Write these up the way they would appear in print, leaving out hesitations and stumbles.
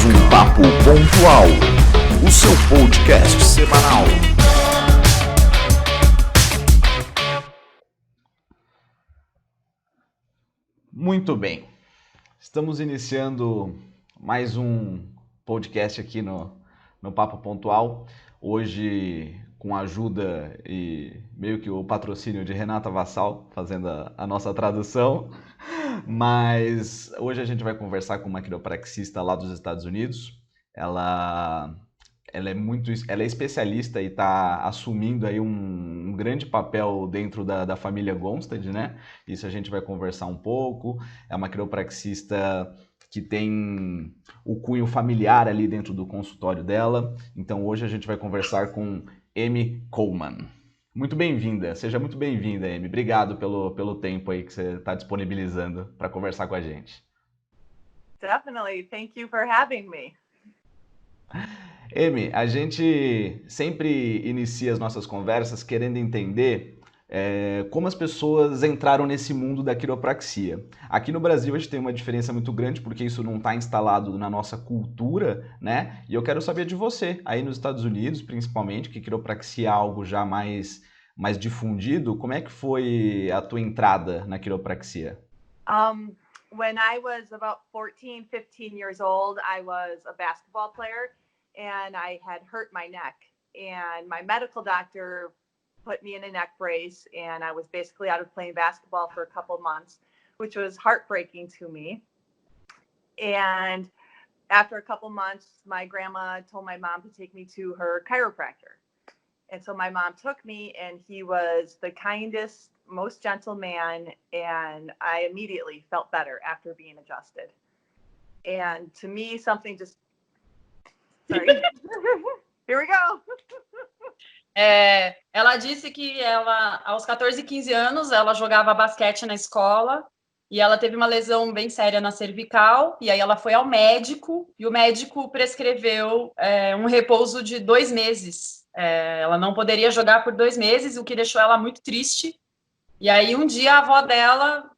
um Papo Pontual, o seu podcast semanal. Muito bem, estamos iniciando mais um podcast aqui no Papo Pontual, hoje com a ajuda e meio que o patrocínio de Renata Vassal, fazendo a nossa tradução, mas hoje a gente vai conversar com uma quiropraxista lá dos Estados Unidos. Ela é especialista e está assumindo aí um grande papel dentro da família Gonstead, né? Isso a gente vai conversar um pouco. É uma quiropraxista que tem o cunho familiar ali dentro do consultório dela. Então hoje a gente vai conversar com Amy Coleman. Muito bem-vinda, seja muito bem-vinda, Amy. Obrigado pelo tempo aí que você está disponibilizando para conversar com a gente. Definitely. Thank you for having me. Amy, a gente sempre inicia as nossas conversas querendo entender como as pessoas entraram nesse mundo da quiropraxia. Aqui no Brasil a gente tem uma diferença muito grande porque isso não está instalado na nossa cultura, né? E eu quero saber de você, aí nos Estados Unidos principalmente, que quiropraxia é algo já mais difundido, como é que foi a tua entrada na quiropraxia? When I was about 14, 15 years old, I was a basketball player and I had hurt my neck. And my medical doctor put me in a neck brace and I was basically out of playing basketball for a couple of months, which was heartbreaking to me. And after a couple months, my grandma told my mom to take me to her chiropractor. And so my mom took me and he was the kindest, most gentle man. And I immediately felt better after being adjusted. And to me, something just, sorry, here we go. Ela disse que ela, aos 14, 15 anos, ela jogava basquete na escola e ela teve uma lesão bem séria na cervical, e aí ela foi ao médico, e o médico prescreveu um repouso de 2 meses. Ela não poderia jogar por 2 meses, o que deixou ela muito triste. E aí um dia a avó dela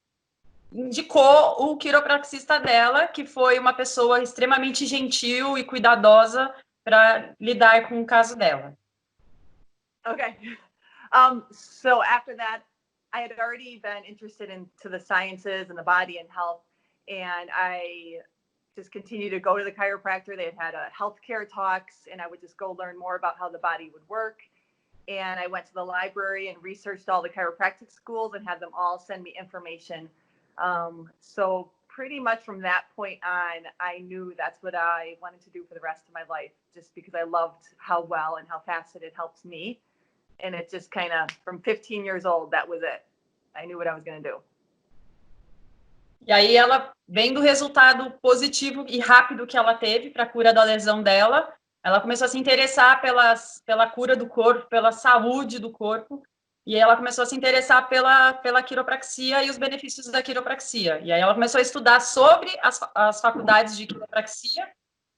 indicou o quiropraxista dela, que foi uma pessoa extremamente gentil e cuidadosa para lidar com o caso dela. Okay. So after that, I had already been interested into the sciences and the body and health, and I just continued to go to the chiropractor. They had a healthcare talks, and I would just go learn more about how the body would work. And I went to the library and researched all the chiropractic schools and had them all send me information. So pretty much from that point on, I knew that's what I wanted to do for the rest of my life, just because I loved how well and how fast it helps me. And it just kind of, from 15 years old, that was it. I knew what I was going to do. E aí ela, vendo o resultado positivo e rápido que ela teve para a cura da lesão dela, ela começou a se interessar pela cura do corpo, pela saúde do corpo, e aí ela começou a se interessar pela quiropraxia e os benefícios da quiropraxia. E aí ela começou a estudar sobre as faculdades de quiropraxia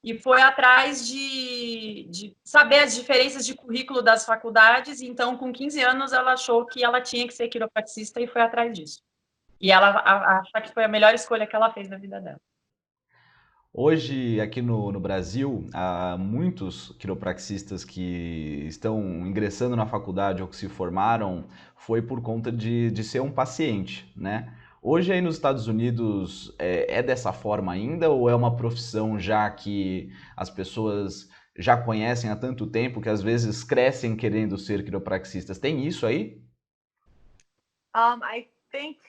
e foi atrás de saber as diferenças de currículo das faculdades. E então, com 15 anos, ela achou que ela tinha que ser quiropraxista e foi atrás disso. E ela acha que foi a melhor escolha que ela fez na vida dela. Hoje, aqui no Brasil, há muitos quiropraxistas que estão ingressando na faculdade ou que se formaram foi por conta de ser um paciente, né? Hoje aí nos Estados Unidos é dessa forma ainda ou é uma profissão já que as pessoas já conhecem há tanto tempo que às vezes crescem querendo ser quiropraxistas? Tem isso aí? I think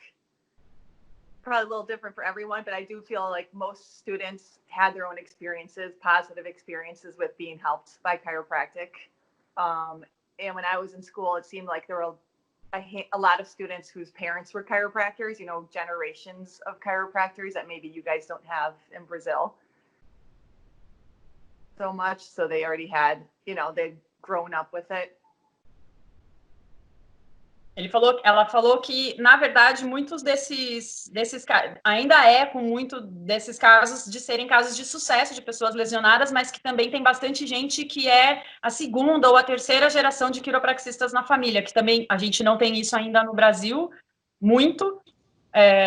probably a little different for everyone, but I do feel like most students had their own experiences, positive experiences with being helped by chiropractic. And when I was in school, it seemed like there were a lot of students whose parents were chiropractors, you know, generations of chiropractors that maybe you guys don't have in Brazil so much. So they already had, you know, they'd grown up with it. Ela falou que, na verdade, muitos desses ainda com muito desses casos de serem casos de sucesso de pessoas lesionadas, mas que também tem bastante gente que é a segunda ou a terceira geração de quiropraxistas na família, que também a gente não tem isso ainda no Brasil, muito,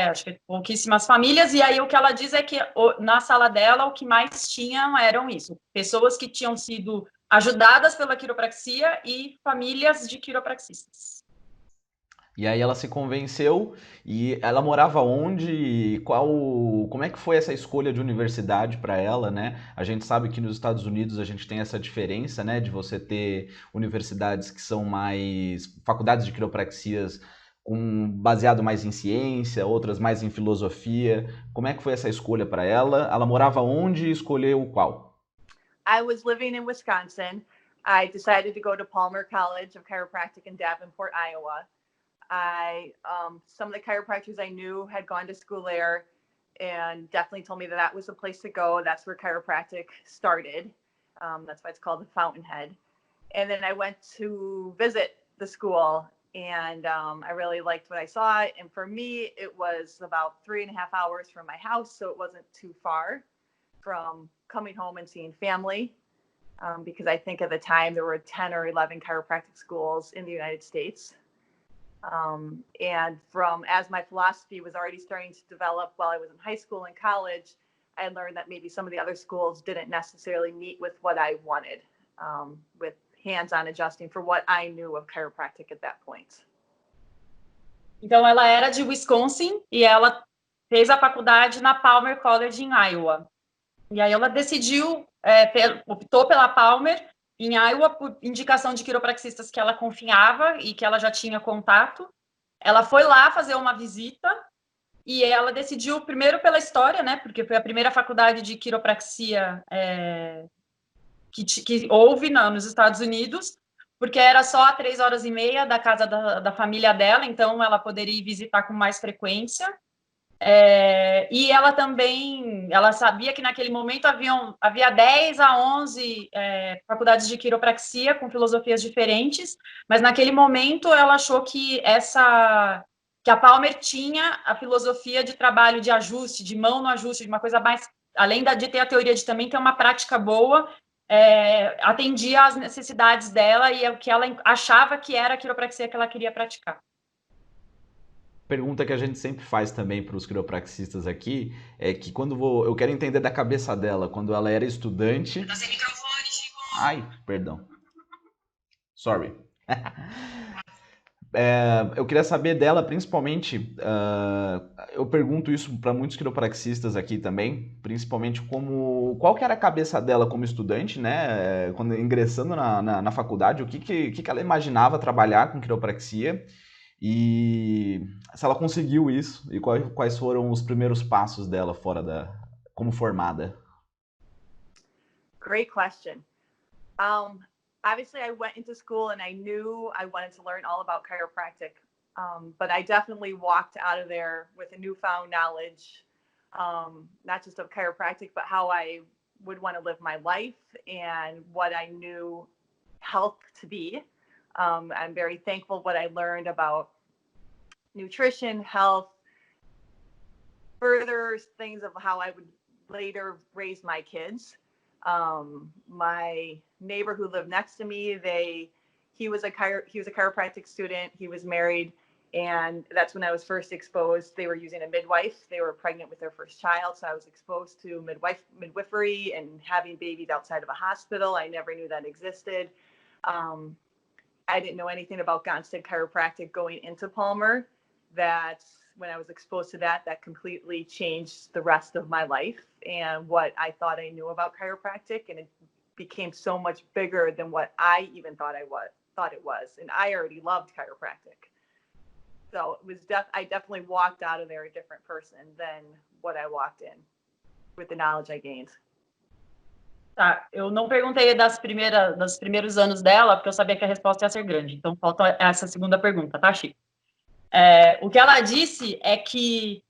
acho que pouquíssimas famílias, e aí o que ela diz é que na sala dela o que mais tinham eram isso, pessoas que tinham sido ajudadas pela quiropraxia e famílias de quiropraxistas. E aí ela se convenceu e ela morava onde? Como é que foi essa escolha de universidade para ela, né? A gente sabe que nos Estados Unidos a gente tem essa diferença, né, de você ter universidades que são mais faculdades de quiropraxias baseado mais em ciência, outras mais em filosofia. Como é que foi essa escolha para ela? Ela morava onde e escolheu qual? I was living in Wisconsin. I decided to go to Palmer College of Chiropractic in Davenport, Iowa. Some of the chiropractors I knew had gone to school there and definitely told me that was the place to go. That's where chiropractic started. That's why it's called the Fountainhead. And then I went to visit the school, and I really liked what I saw. And for me, it was about 3.5 hours from my house, so it wasn't too far from coming home and seeing family, because I think at the time there were 10 or 11 chiropractic schools in the United States. And as my philosophy was already starting to develop while I was in high school and college, I learned that maybe some of the other schools didn't necessarily meet with what I wanted, with hands-on adjusting for what I knew of chiropractic at that point. Então, ela era de Wisconsin e ela fez a faculdade na Palmer College em Iowa. E aí ela decidiu, optou pela Palmer em Iowa por indicação de quiropraxistas que ela confiava e que ela já tinha contato. Ela foi lá fazer uma visita e ela decidiu, primeiro pela história, né, porque foi a primeira faculdade de quiropraxia que houve nos Estados Unidos, porque era só a 3h30 da casa da família dela, então ela poderia ir visitar com mais frequência. E ela também, ela sabia que naquele momento havia 10 a 11 faculdades de quiropraxia com filosofias diferentes, mas naquele momento ela achou que a Palmer tinha a filosofia de trabalho de ajuste, de mão no ajuste, de uma coisa mais, além de ter a teoria de também ter uma prática boa, atendia às necessidades dela e o que ela achava que era a quiropraxia que ela queria praticar. Pergunta que a gente sempre faz também para os quiropraxistas aqui é que eu quero entender da cabeça dela, quando ela era estudante... Tá sem microfone, Chico! Ai, perdão. Sorry. Eu queria saber dela, principalmente, eu pergunto isso para muitos quiropraxistas aqui também, principalmente qual que era a cabeça dela como estudante, né, quando ingressando na faculdade, o que ela imaginava trabalhar com quiropraxia, e se ela conseguiu isso, e quais foram os primeiros passos dela como formada? Great question. Obviously, I went into school and I knew I wanted to learn all about chiropractic, but I definitely walked out of there with a newfound knowledge, not just of chiropractic, but how I would want to live my life and what I knew health to be. I'm very thankful what I learned about nutrition, health, further things of how I would later raise my kids. My neighbor who lived next to me, he was a chiropractic student. He was married, and that's when I was first exposed. They were using a midwife. They were pregnant with their first child, so I was exposed to midwifery and having babies outside of a hospital. I never knew that existed. I didn't know anything about Gonstead Chiropractic going into Palmer. That's when I was exposed to that completely changed the rest of my life and what I thought I knew about chiropractic, and it became so much bigger than what I even thought it was. And I already loved chiropractic. So it was I definitely walked out of there a different person than what I walked in with the knowledge I gained. Tá, eu não perguntei dos primeiros anos dela, porque eu sabia que a resposta ia ser grande. Então, falta essa segunda pergunta, tá, Chico? O que ela disse é que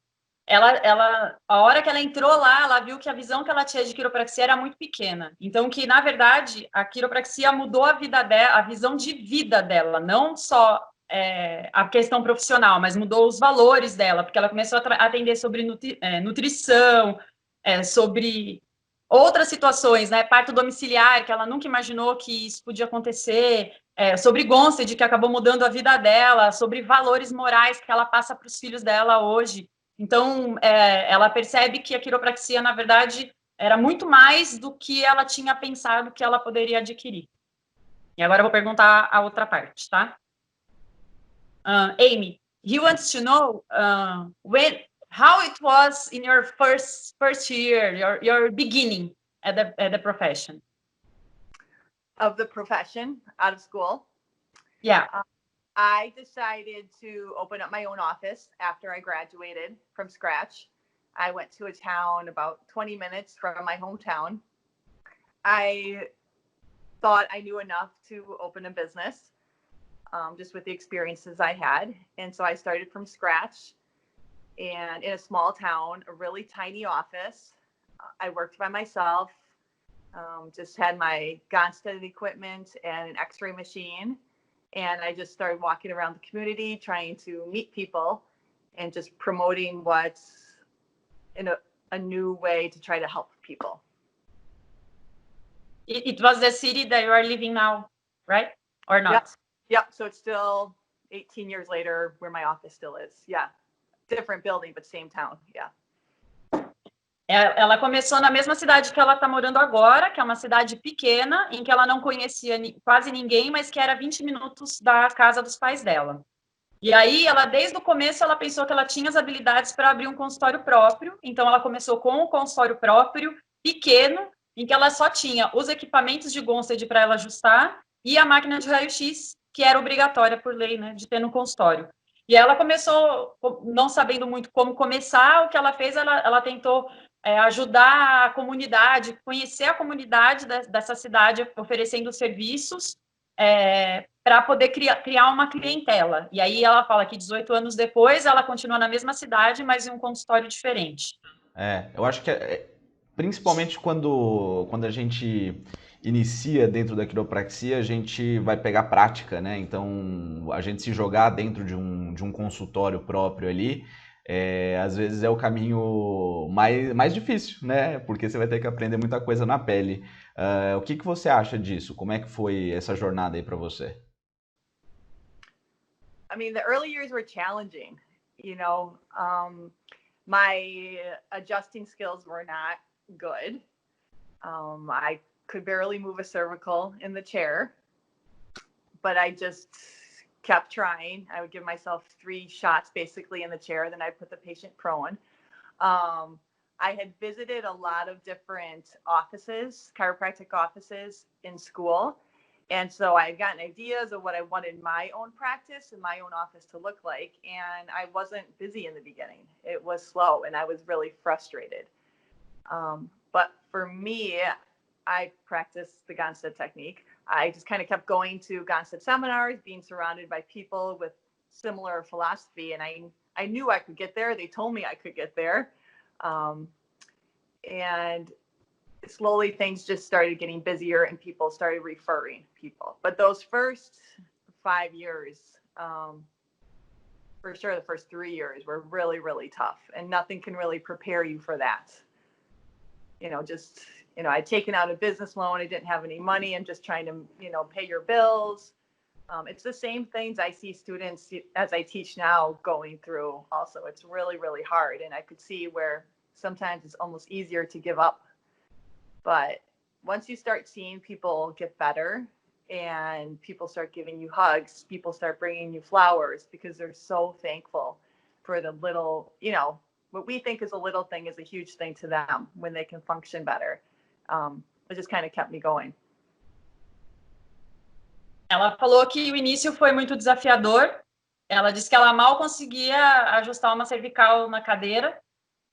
a hora que ela entrou lá, ela viu que a visão que ela tinha de quiropraxia era muito pequena. Então, que, na verdade, a quiropraxia mudou a vida dela, a visão de vida dela, não só a questão profissional, mas mudou os valores dela, porque ela começou a atender sobre nutrição, sobre outras situações, né, parto domiciliar, que ela nunca imaginou que isso podia acontecer, sobre Gonstead, que acabou mudando a vida dela, sobre valores morais que ela passa para os filhos dela hoje. Então, ela percebe que a quiropraxia, na verdade, era muito mais do que ela tinha pensado que ela poderia adquirir. E agora eu vou perguntar a outra parte, tá? Amy, he wants to know how it was in your first year, your beginning at the profession. Of the profession, out of school. Yeah. I decided to open up my own office after I graduated from scratch. I went to a town about 20 minutes from my hometown. I thought I knew enough to open a business, just with the experiences I had. And so I started from scratch, and in a small town, a really tiny office. I worked by myself, just had my Gonstead equipment and an x-ray machine. And I just started walking around the community, trying to meet people and just promoting what's in a new way to try to help people. It was the city that you are living now, right? Or not? Yep. So it's still 18 years later where my office still is. Yeah. Different building, but same town. Yeah. Ela começou na mesma cidade que ela está morando agora, que é uma cidade pequena, em que ela não conhecia quase ninguém, mas que era 20 minutos da casa dos pais dela. E aí, ela, desde o começo, ela pensou que ela tinha as habilidades para abrir um consultório próprio, então ela começou com um consultório próprio, pequeno, em que ela só tinha os equipamentos de Gonstead para ela ajustar e a máquina de raio-x, que era obrigatória por lei, né, de ter no consultório. E ela começou, não sabendo muito como começar, o que ela fez, ela tentou ajudar a comunidade, conhecer a comunidade dessa cidade, oferecendo serviços para poder criar uma clientela. E aí ela fala que 18 anos depois, ela continua na mesma cidade, mas em um consultório diferente. Eu acho que principalmente quando a gente inicia dentro da quiropraxia, a gente vai pegar prática, né? Então, a gente se jogar dentro de um consultório próprio ali, às vezes é o caminho mais difícil, né? Porque você vai ter que aprender muita coisa na pele. O que você acha disso? Como é que foi essa jornada aí para você? I mean, the early years were challenging, you know. My adjusting skills were not good. I could barely move a cervical in the chair, but I just kept trying. I would give myself 3 shots basically in the chair, then I'd put the patient prone. I had visited a lot of different offices, chiropractic offices in school. And so I had gotten ideas of what I wanted my own practice and my own office to look like. And I wasn't busy in the beginning. It was slow and I was really frustrated. But for me, I practiced the Gonstead technique. I just kind of kept going to Gonstead seminars, being surrounded by people with similar philosophy. And I knew I could get there. They told me I could get there. And slowly things just started getting busier and people started referring people. But those first 5 years, for sure the first 3 years were really, really tough. And nothing can really prepare you for that. I'd taken out a business loan. I didn't have any money. I'm just trying to, pay your bills. It's the same things I see students as I teach now going through also. It's really, really hard. And I could see where sometimes it's almost easier to give up. But once you start seeing people get better and people start giving you hugs, people start bringing you flowers because they're so thankful for the little, what we think is a little thing is a huge thing to them when they can function better. It just kind of kept me going. Ela falou que o início foi muito desafiador. Ela disse que ela mal conseguia ajustar uma cervical na cadeira.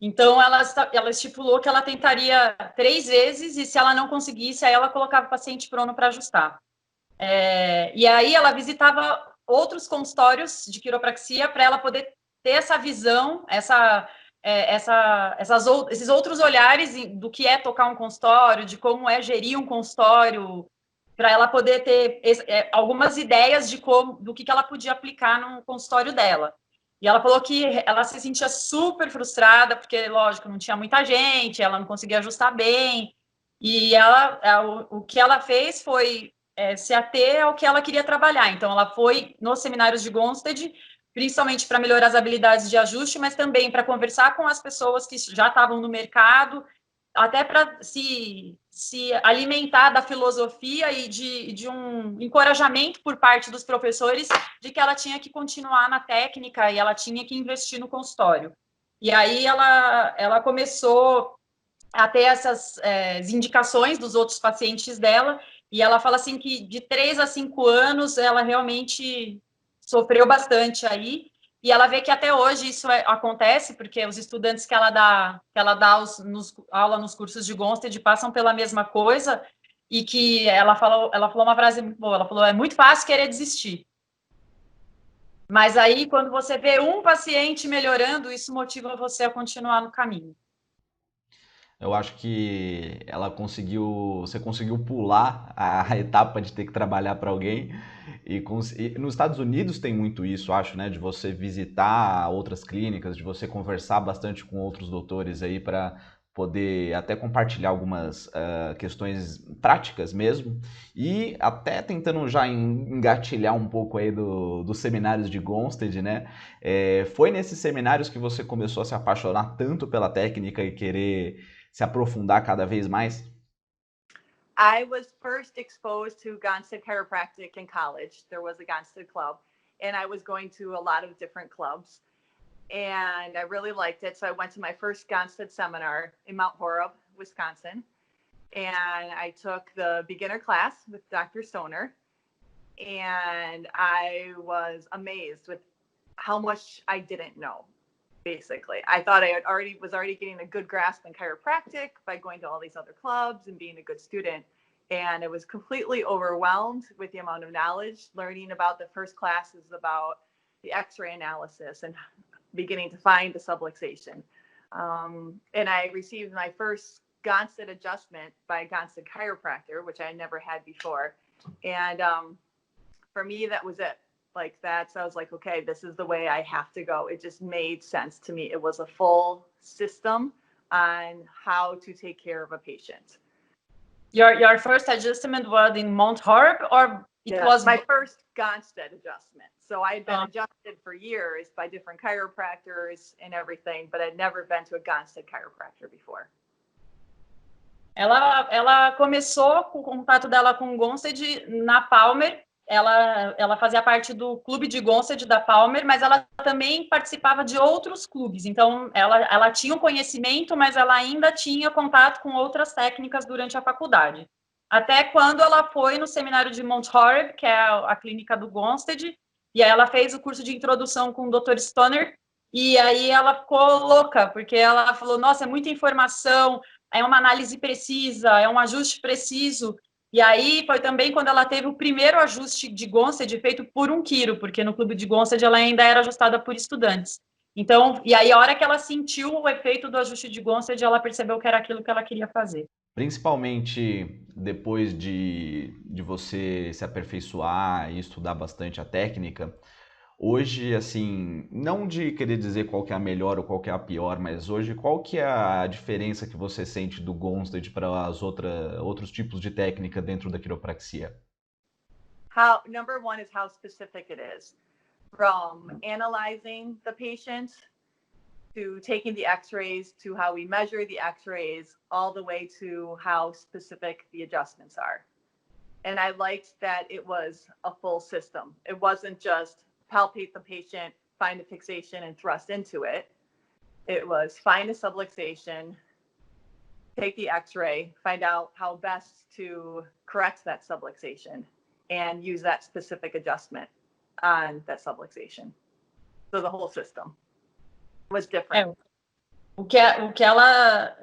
Então, ela estipulou que ela tentaria 3 vezes e se ela não conseguisse, aí ela colocava o paciente prono para ajustar. E aí ela visitava outros consultórios de quiropraxia para ela poder ter essa visão, esses outros olhares do que é tocar um consultório, de como é gerir um consultório, para ela poder ter algumas ideias do que ela podia aplicar no consultório dela. E ela falou que ela se sentia super frustrada, porque, lógico, não tinha muita gente, ela não conseguia ajustar bem. E o que ela fez foi se ater ao que ela queria trabalhar. Então, ela foi nos seminários de Gonstead, principalmente para melhorar as habilidades de ajuste, mas também para conversar com as pessoas que já estavam no mercado, até para se alimentar da filosofia e de um encorajamento por parte dos professores de que ela tinha que continuar na técnica e ela tinha que investir no consultório. E aí ela começou a ter essas indicações dos outros pacientes dela, e ela fala assim que de 3 a 5 anos ela realmente sofreu bastante aí, e ela vê que até hoje isso acontece, porque os estudantes que ela dá aula nos cursos de Gonstead passam pela mesma coisa, e que ela falou uma frase muito boa, ela falou, é muito fácil querer desistir. Mas aí, quando você vê um paciente melhorando, isso motiva você a continuar no caminho. Eu acho que você conseguiu pular a etapa de ter que trabalhar para alguém. E nos Estados Unidos tem muito isso, acho, né? De você visitar outras clínicas, de você conversar bastante com outros doutores aí para poder até compartilhar algumas questões práticas mesmo. E até tentando já engatilhar um pouco aí dos seminários de Gonstead, né? Foi nesses seminários que você começou a se apaixonar tanto pela técnica e querer se aprofundar cada vez mais? I was first exposed to Gonstead Chiropractic in college. There was a Gonstead club, and I was going to a lot of different clubs, and I really liked it. So I went to my first Gonstead seminar in Mount Horeb, Wisconsin, and I took the beginner class with Dr. Stoner, and I was amazed with how much I didn't know. Basically, I thought I was already getting a good grasp in chiropractic by going to all these other clubs and being a good student. And I was completely overwhelmed with the amount of knowledge. Learning about the first classes about the X-ray analysis and beginning to find the subluxation. And I received my first Gonstead adjustment by a Gonstead chiropractor, which I never had before. And for me, that was it. Like that. So I was like, okay, this is the way I have to go. It just made sense to me. It was a full system on how to take care of a patient. Your first adjustment was in Mount Horeb, or it was my first Gonstead adjustment. So I had been adjusted for years by different chiropractors and everything, but I'd never been to a Gonstead chiropractor before. Ela começou com o contato dela com Gonstead na Palmer. Ela fazia parte do clube de Gonstead da Palmer, mas ela também participava de outros clubes. Então, ela tinha o conhecimento, mas ela ainda tinha contato com outras técnicas durante a faculdade. Até quando ela foi no seminário de Mount Horeb, que é a clínica do Gonstead, e aí ela fez o curso de introdução com o Dr. Stoner, e aí ela ficou louca, porque ela falou, nossa, é muita informação, é uma análise precisa, é um ajuste preciso. E aí foi também quando ela teve o primeiro ajuste de Gonstead feito por um quiro, porque no clube de Gonstead ela ainda era ajustada por estudantes. Então, e aí a hora que ela sentiu o efeito do ajuste de Gonstead, ela percebeu que era aquilo que ela queria fazer. Principalmente depois de você se aperfeiçoar e estudar bastante a técnica, hoje, assim, não de querer dizer qual que é a melhor ou qual que é a pior, mas hoje qual que é a diferença que você sente do Gonstead para outros tipos de técnica dentro da quiropraxia? Number one is how specific it is. From analyzing the patient to taking the x-rays to how we measure the x-rays, all the way to how specific the adjustments are. And I liked that it was a full system. It wasn't just palpate the patient, find a fixation, and thrust into it. It was find a subluxation, take the x-ray, find out how best to correct that subluxation, and use that specific adjustment on that subluxation. So the whole system was different. O que ela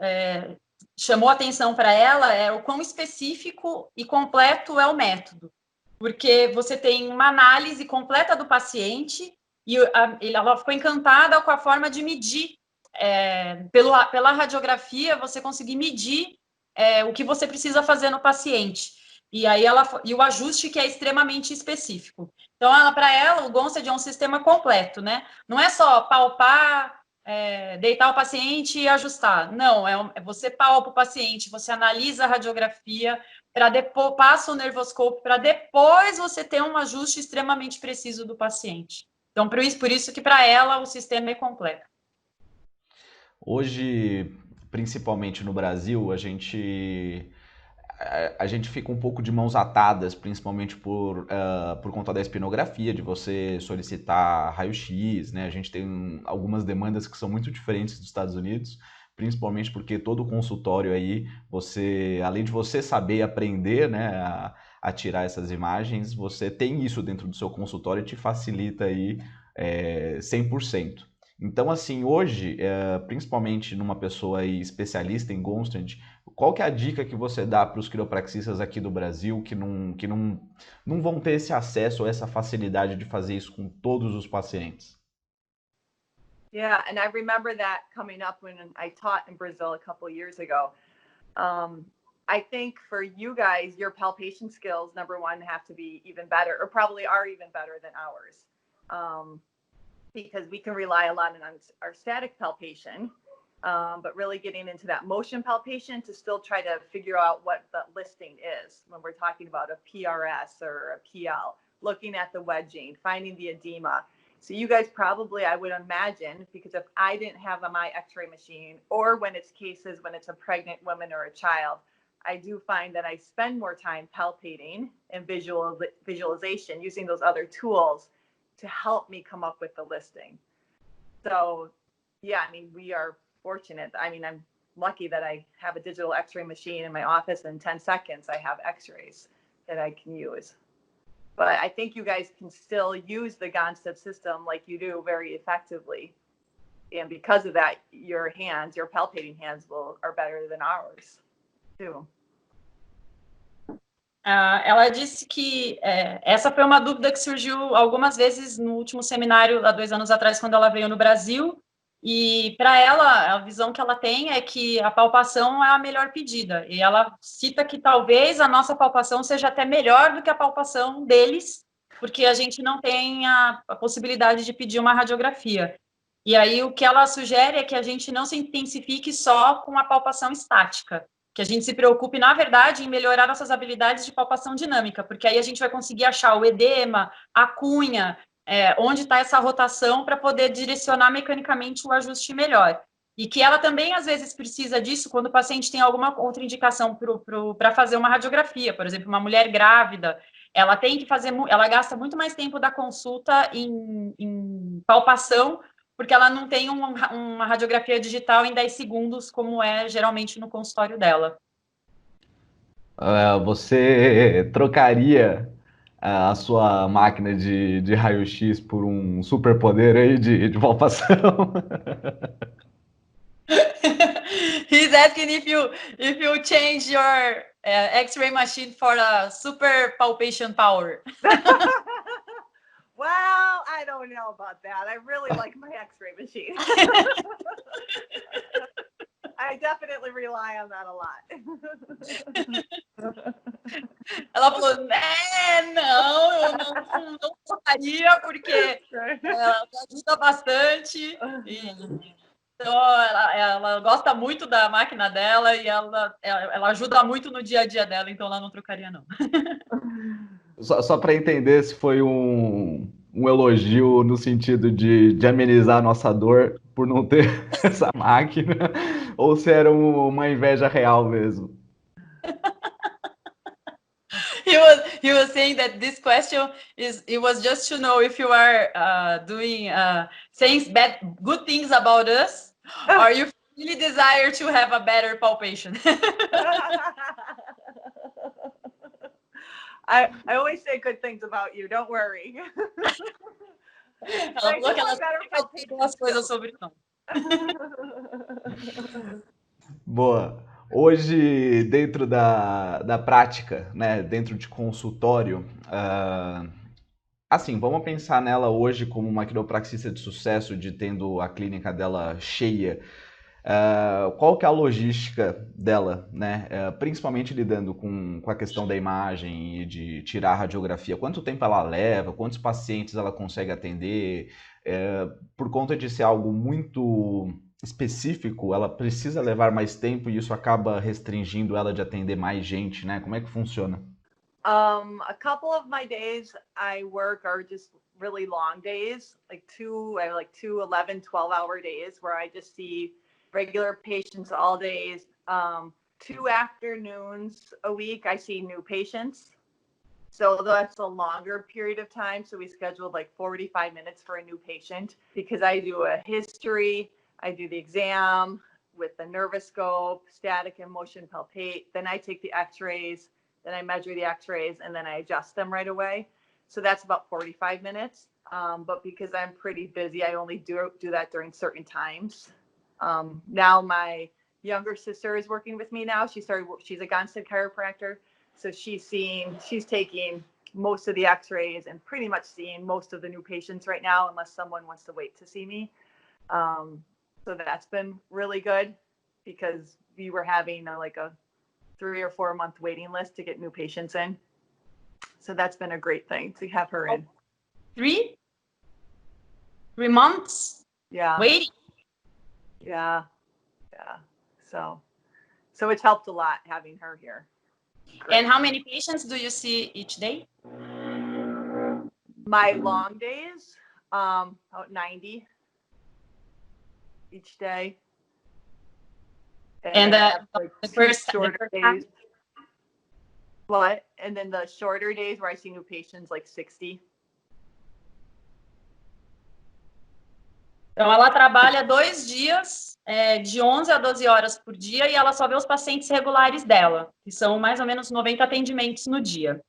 chamou atenção para ela é o quão específico e completo é o método. Porque você tem uma análise completa do paciente e ela ficou encantada com a forma de medir. Pela radiografia, você conseguir medir o que você precisa fazer no paciente. E aí e o ajuste que é extremamente específico. Então, para ela, o Gonstead é um sistema completo, né? Não é só palpar, deitar o paciente e ajustar. Não, você palpa o paciente, você analisa a radiografia, para depois passa o nervoscópio para depois você ter um ajuste extremamente preciso do paciente. Então, por isso que para ela o sistema é completo. Hoje, principalmente no Brasil, a gente fica um pouco de mãos atadas, principalmente por conta da espinografia, de você solicitar raio-x, né? A gente tem algumas demandas que são muito diferentes dos Estados Unidos, principalmente porque todo consultório aí, além de você saber aprender, né, a tirar essas imagens, você tem isso dentro do seu consultório e te facilita aí 100%. Então, assim, hoje, principalmente numa pessoa aí especialista em Gonstrand, qual que é a dica que você dá para os quiropraxistas aqui do Brasil que não vão ter esse acesso ou essa facilidade de fazer isso com todos os pacientes? Yeah, and I remember that coming up when I taught in Brazil a couple years ago. I think for you guys, your palpation skills, number one, have to be even better, or probably are even better than ours. Because we can rely a lot on our static palpation, but really getting into that motion palpation to still try to figure out what the listing is when we're talking about a PRS or a PL, looking at the wedging, finding the edema. So you guys probably, I would imagine, because if I didn't have my x-ray machine, or when it's cases when it's a pregnant woman or a child, I do find that I spend more time palpating and visualization using those other tools to help me come up with the listing. So, yeah, I mean, we are fortunate. I mean, I'm lucky that I have a digital x-ray machine in my office. In 10 seconds, I have x-rays that I can use. But I think you guys can still use the Gonstead system like you do very effectively. And because of that, your palpating hands are better than ours, too. Ela disse que essa foi uma dúvida que surgiu algumas vezes no último seminário, há 2 anos atrás, quando ela veio no Brasil, e para ela, a visão que ela tem é que a palpação é a melhor pedida, e ela cita que talvez a nossa palpação seja até melhor do que a palpação deles, porque a gente não tem a possibilidade de pedir uma radiografia. E aí o que ela sugere é que a gente não se intensifique só com a palpação estática, que a gente se preocupe, na verdade, em melhorar nossas habilidades de palpação dinâmica, porque aí a gente vai conseguir achar o edema, a cunha, onde está essa rotação para poder direcionar mecanicamente o ajuste melhor. E que ela também, às vezes, precisa disso quando o paciente tem alguma outra indicação para fazer uma radiografia, por exemplo, uma mulher grávida, ela tem que fazer, ela gasta muito mais tempo da consulta em palpação, porque ela não tem uma radiografia digital em 10 segundos, como é geralmente no consultório dela. Você trocaria a sua máquina de raio-x por um superpoder aí de palpação? He's asking if you change your X-ray machine for a super palpation power. Well, I don't know about that. I really like my x-ray machine. I definitely rely on that a lot. Ela falou, não, eu não gostaria, porque ela ajuda bastante. Então, ela gosta muito da máquina dela e ela ajuda muito no dia a dia dela, então ela não trocaria, não. Só para entender se foi um elogio no sentido de amenizar a nossa dor por não ter essa máquina, ou se era uma inveja real mesmo. He was saying that this question it was just to know if you are saying good things about us, or you really desire to have a better palpation. I always say good things about you. Don't worry. Ela falou que ela tem boas coisas sobre nós. Boa. Hoje, dentro da prática, né, dentro de consultório, assim, vamos pensar nela hoje como uma quiropraxista de sucesso, de tendo a clínica dela cheia. Qual que é a logística dela, né? Principalmente lidando com a questão da imagem e de tirar a radiografia. Quanto tempo ela leva? Quantos pacientes ela consegue atender? Por conta de ser algo muito específico, ela precisa levar mais tempo e isso acaba restringindo ela de atender mais gente, né? Como é que funciona? A couple of my days I work are just really long days, I have like 2 11, 12-hour days where I just see regular patients all days. 2 afternoons a week I see new patients. So that's a longer period of time. So we scheduled like 45 minutes for a new patient because I do a history, I do the exam with the nervous scope, static and motion palpate. Then I take the x-rays, then I measure the x-rays, and then I adjust them right away. So that's about 45 minutes. But because I'm pretty busy, I only do that during certain times. Now my younger sister is working with me now. She's a Gonstead chiropractor. So she's taking most of the x-rays and pretty much seeing most of the new patients right now, unless someone wants to wait to see me. So that's been really good because we were having like a 3 or 4 month waiting list to get new patients in. So that's been a great thing to have her in. 3 months? Yeah. Waiting? Yeah. So it's helped a lot having her here. Great. And how many patients do you see each day? My long days, about 90 each day. And I have, like, the 2 first shorter days. What? And then the shorter days where I see new patients, like 60. Então, ela trabalha 2 dias, de 11 a 12 horas por dia, e ela só vê os pacientes regulares dela, que são mais ou menos 90 atendimentos no dia.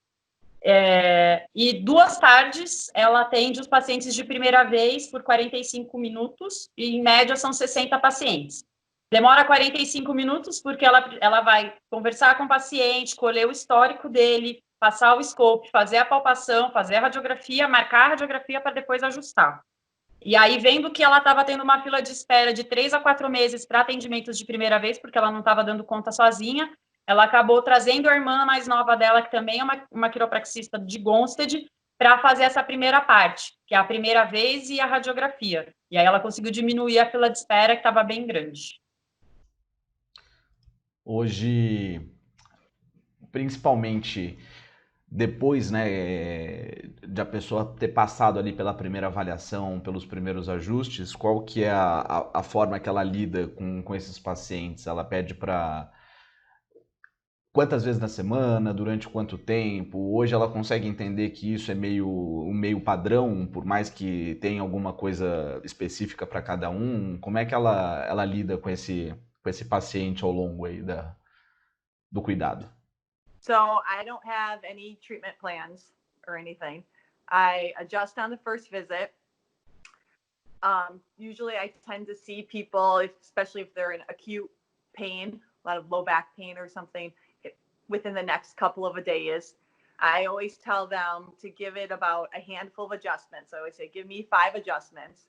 E 2 tardes, ela atende os pacientes de primeira vez por 45 minutos, e em média são 60 pacientes. Demora 45 minutos porque ela vai conversar com o paciente, colher o histórico dele, passar o scope, fazer a palpação, fazer a radiografia, marcar a radiografia para depois ajustar. E aí, vendo que ela estava tendo uma fila de espera de 3 a 4 meses para atendimentos de primeira vez, porque ela não estava dando conta sozinha, ela acabou trazendo a irmã mais nova dela, que também é uma quiropraxista de Gonstead, para fazer essa primeira parte, que é a primeira vez e a radiografia. E aí ela conseguiu diminuir a fila de espera, que estava bem grande. Hoje, principalmente depois, né, de a pessoa ter passado ali pela primeira avaliação, pelos primeiros ajustes, qual que é a forma que ela lida com esses pacientes? Ela pede para quantas vezes na semana, durante quanto tempo? Hoje ela consegue entender que isso é meio padrão, por mais que tenha alguma coisa específica para cada um? Como é que ela lida com esse paciente ao longo aí do cuidado? So I don't have any treatment plans or anything. I adjust on the first visit. Usually I tend to see people, especially if they're in acute pain, a lot of low back pain or something, within the next couple of days. I always tell them to give it about a handful of adjustments. I always say, give me 5 adjustments.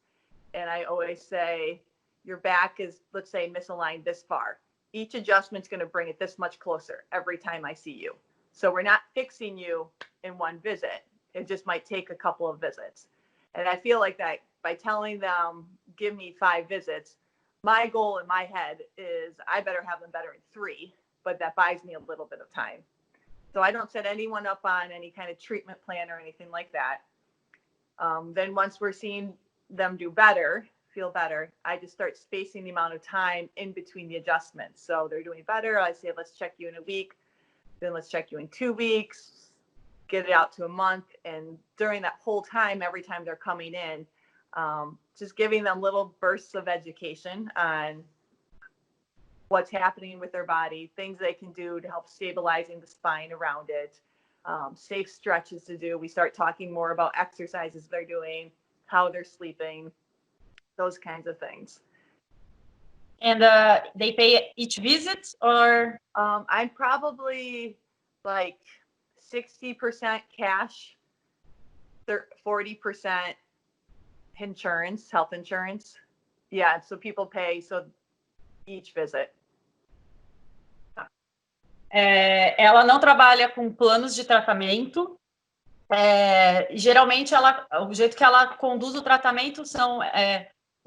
And I always say, your back is, let's say, misaligned this far. Each adjustment's going to bring it this much closer every time I see you. So we're not fixing you in one visit. It just might take a couple of visits. And I feel like that by telling them, give me 5 visits, my goal in my head is I better have them better in 3, but that buys me a little bit of time. So I don't set anyone up on any kind of treatment plan or anything like that. Then once we're seeing them do better, feel better, I just start spacing the amount of time in between the adjustments. So they're doing better, I say, let's check you in a week, then let's check you in 2 weeks, get it out to a month. And during that whole time, every time they're coming in, just giving them little bursts of education on what's happening with their body, things they can do to help stabilizing the spine around it, safe stretches to do. We start talking more about exercises they're doing, how they're sleeping, those kinds of things. And they pay each visit, or? I'm probably like 60% cash, 40% insurance, health insurance. Yeah, so people pay each visit. Ela não trabalha com planos de tratamento. Geralmente, o jeito que ela conduz o tratamento são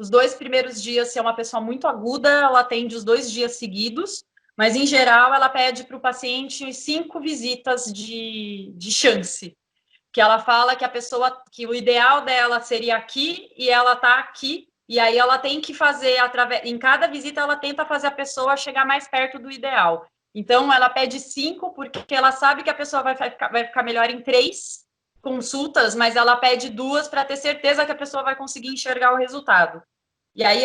Os 2 primeiros dias, se é uma pessoa muito aguda, ela atende os 2 dias seguidos, mas, em geral, ela pede para o paciente 5 visitas de chance, que ela fala que a pessoa, que o ideal dela seria aqui, e ela está aqui, e aí ela tem que fazer, em cada visita, ela tenta fazer a pessoa chegar mais perto do ideal. Então, ela pede 5, porque ela sabe que a pessoa vai ficar melhor em 3 consultas, mas ela pede 2 para ter certeza que a pessoa vai conseguir enxergar o resultado. E aí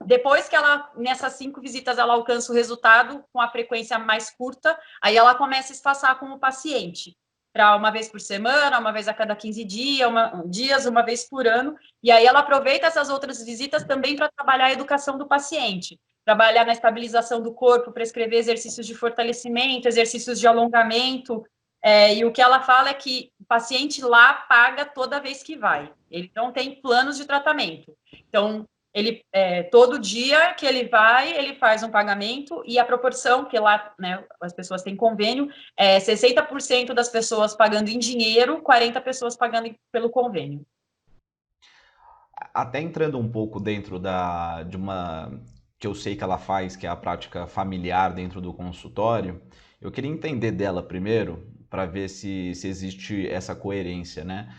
depois que nessas 5 visitas, ela alcança o resultado com a frequência mais curta, aí ela começa a espaçar com o paciente, para uma vez por semana, uma vez a cada 15 dias, uma vez por ano, e aí ela aproveita essas outras visitas também para trabalhar a educação do paciente, trabalhar na estabilização do corpo, prescrever exercícios de fortalecimento, exercícios de alongamento, e o que ela fala é que o paciente lá paga toda vez que vai, ele não tem planos de tratamento. Então, todo dia que ele vai, ele faz um pagamento, e a proporção, que lá, né, as pessoas têm convênio, 60% das pessoas pagando em dinheiro, 40 pessoas pagando pelo convênio. Até entrando um pouco dentro de uma que eu sei que ela faz, que é a prática familiar dentro do consultório, eu queria entender dela primeiro, para ver se existe essa coerência, né?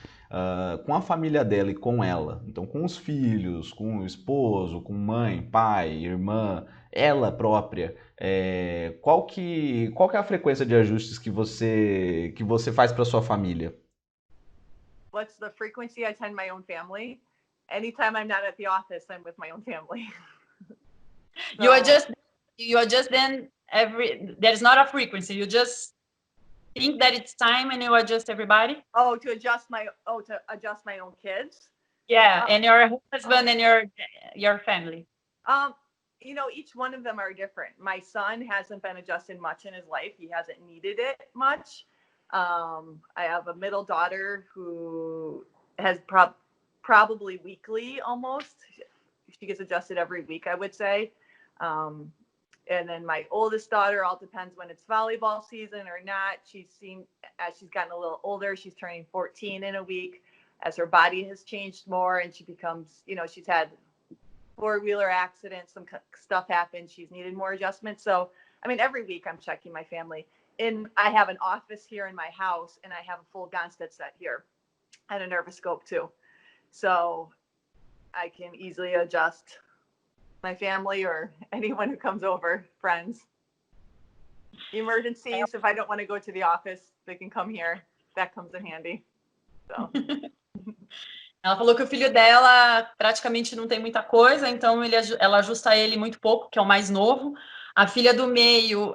Com a família dela e com ela, então com os filhos, com o esposo, com mãe, pai, irmã, ela própria, qual que é a frequência de ajustes que você faz para sua família? What's the frequency I attend my own family? Anytime I'm not at the office, I'm with my own family. So, you are just then there's not a frequency. You just think that it's time and you adjust everybody. to adjust my own kids. Yeah, and your husband and your family. Each one of them are different. My son hasn't been adjusted much in his life. He hasn't needed it much. I have a middle daughter who has probably weekly almost. She gets adjusted every week, I would say. And then my oldest daughter, all depends when it's volleyball season or not. As she's gotten a little older, she's turning 14 in a week. As her body has changed more and she becomes, she's had 4-wheeler accidents, some stuff happened. She's needed more adjustments. So, every week I'm checking my family. I have an office here in my house, and I have a full Gonstead set here and a Nervoscope too. So I can easily adjust my family or anyone who comes over, friends. Emergencies, if I don't want to go to the office, they can come here. That comes in handy. So. Ela falou que o filho dela praticamente não tem muita coisa, então ela ajusta ele muito pouco, que é o mais novo. A filha do meio,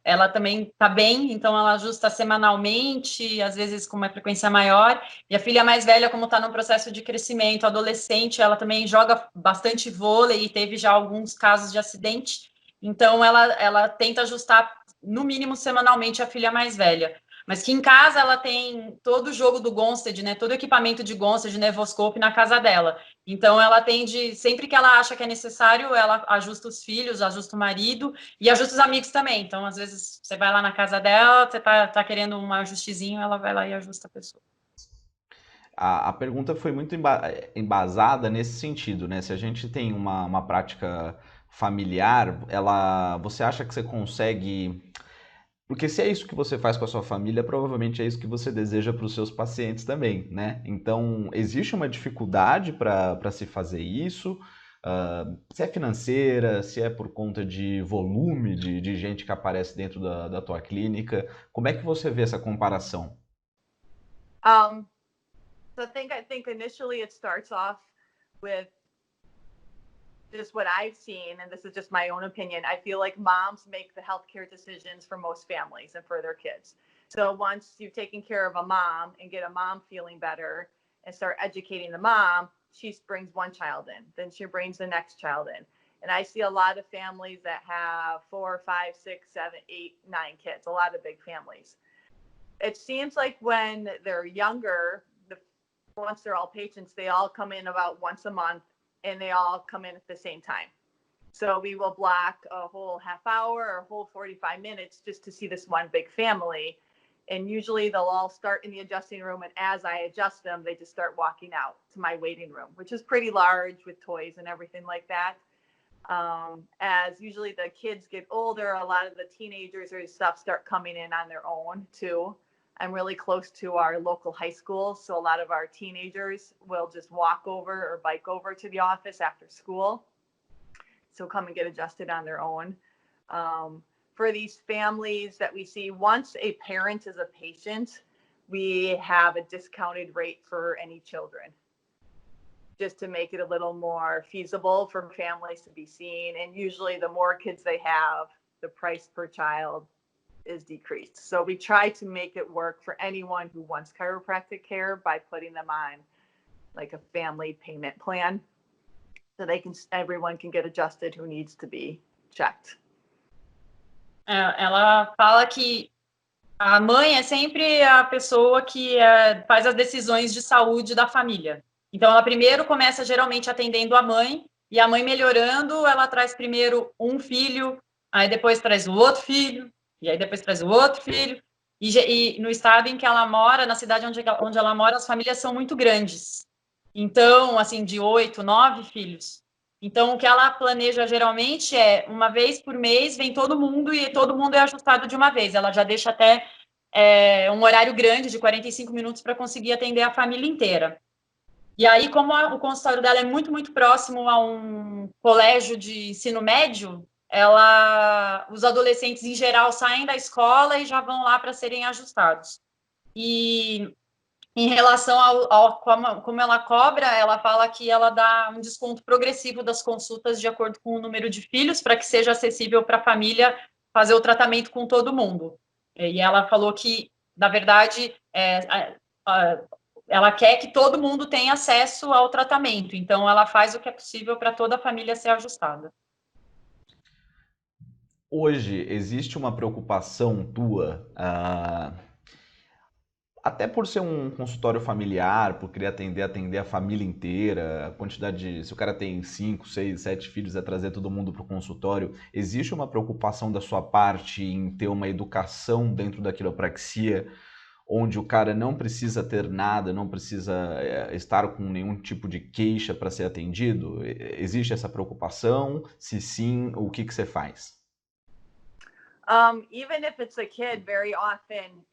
ela também está bem, então ela ajusta semanalmente, às vezes com uma frequência maior. E a filha mais velha, como está no processo de crescimento, adolescente, ela também joga bastante vôlei e teve já alguns casos de acidente. Então ela tenta ajustar, no mínimo, semanalmente a filha mais velha. Mas que em casa ela tem todo o jogo do Gonstead, né? Todo o equipamento de Gonstead, de Nervoscope na casa dela. Então ela atende, sempre que ela acha que é necessário, ela ajusta os filhos, ajusta o marido e ajusta os amigos também. Então, às vezes, você vai lá na casa dela, você tá querendo um ajustezinho, ela vai lá e ajusta a pessoa. A pergunta foi muito embasada nesse sentido, né? Se a gente tem uma prática familiar, você acha que você consegue... Porque se é isso que você faz com a sua família, provavelmente é isso que você deseja para os seus pacientes também, né? Então, existe uma dificuldade para se fazer isso? Se é financeira, se é por conta de volume de gente que aparece dentro da tua clínica, como é que você vê essa comparação? So I think initially it starts off with just what I've seen, and this is just my own opinion. I feel like moms make the healthcare decisions for most families and for their kids. So once you've taken care of a mom and get a mom feeling better and start educating the mom, she brings one child in, then she brings the next child in. And I see a lot of families that have 4, 5, 6, 7, 8, 9 kids, a lot of big families. It seems like when they're younger, once they're all patients, they all come in about once a month and they all come in at the same time. So we will block a whole half hour or a whole 45 minutes just to see this one big family. And usually they'll all start in the adjusting room, and as I adjust them, they just start walking out to my waiting room, which is pretty large with toys and everything like that. As usually the kids get older, a lot of the teenagers or stuff start coming in on their own too. I'm really close to our local high school, so a lot of our teenagers will just walk over or bike over to the office after school. So come and get adjusted on their own. For these families that we see, once a parent is a patient, we have a discounted rate for any children, just to make it a little more feasible for families to be seen. And usually the more kids they have, the price per child is decreased. So we try to make it work for anyone who wants chiropractic care by putting them on like a family payment plan, so everyone can get adjusted who needs to be checked. Ela fala que a mãe é sempre a pessoa que faz as decisões de saúde da família. Então, ela primeiro começa geralmente atendendo a mãe, e a mãe melhorando, ela traz primeiro um filho, aí depois traz o outro filho, e aí depois traz o outro filho. E no estado em que ela mora, na cidade onde ela mora, as famílias são muito grandes. Então, assim, de 8, 9 filhos. Então, o que ela planeja geralmente é, uma vez por mês, vem todo mundo e todo mundo é ajustado de uma vez. Ela já deixa até um horário grande, de 45 minutos, para conseguir atender a família inteira. E aí, como o consultório dela é muito, muito próximo a um colégio de ensino médio, os adolescentes, em geral, saem da escola e já vão lá para serem ajustados. E em relação ao como ela cobra, ela fala que ela dá um desconto progressivo das consultas de acordo com o número de filhos, para que seja acessível para a família fazer o tratamento com todo mundo. E ela falou que, na verdade, ela quer que todo mundo tenha acesso ao tratamento. Então, ela faz o que é possível para toda a família ser ajustada. Hoje, existe uma preocupação tua, até por ser um consultório familiar, por querer atender a família inteira, a quantidade de... Se o cara tem 5, 6, 7 filhos, é trazer todo mundo para o consultório. Existe uma preocupação da sua parte em ter uma educação dentro da quiropraxia, onde o cara não precisa ter nada, não precisa estar com nenhum tipo de queixa para ser atendido? Existe essa preocupação? Se sim, o que você faz? Even if it's a kid, very often,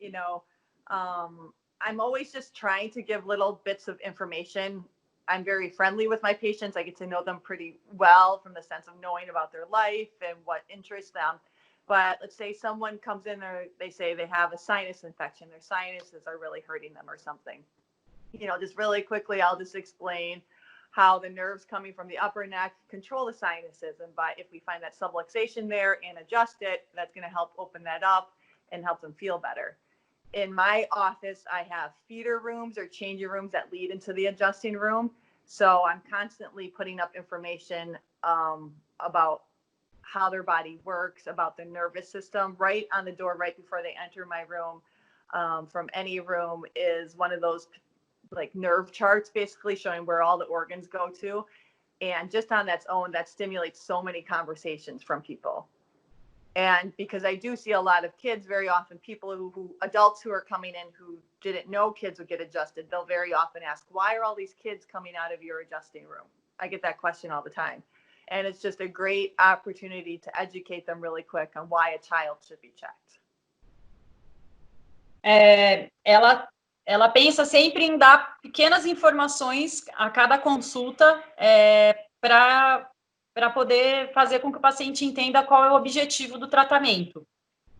I'm always just trying to give little bits of information. I'm very friendly with my patients. I get to know them pretty well from the sense of knowing about their life and what interests them. But let's say someone comes in there, they say they have a sinus infection, their sinuses are really hurting them or something. Just really quickly, I'll just explain how the nerves coming from the upper neck control the sinuses. And if we find that subluxation there and adjust it, that's going to help open that up and help them feel better. In my office, I have feeder rooms or changing rooms that lead into the adjusting room. So I'm constantly putting up information about how their body works, about the nervous system. Right on the door, right before they enter my room, from any room, is one of those like nerve charts, basically showing where all the organs go to. And just on its own, that stimulates so many conversations from people. And because I do see a lot of kids, very often people adults who are coming in who didn't know kids would get adjusted, they'll very often ask, why are all these kids coming out of your adjusting room? I get that question all the time. And it's just a great opportunity to educate them really quick on why a child should be checked. Ela pensa sempre em dar pequenas informações a cada consulta para poder fazer com que o paciente entenda qual é o objetivo do tratamento.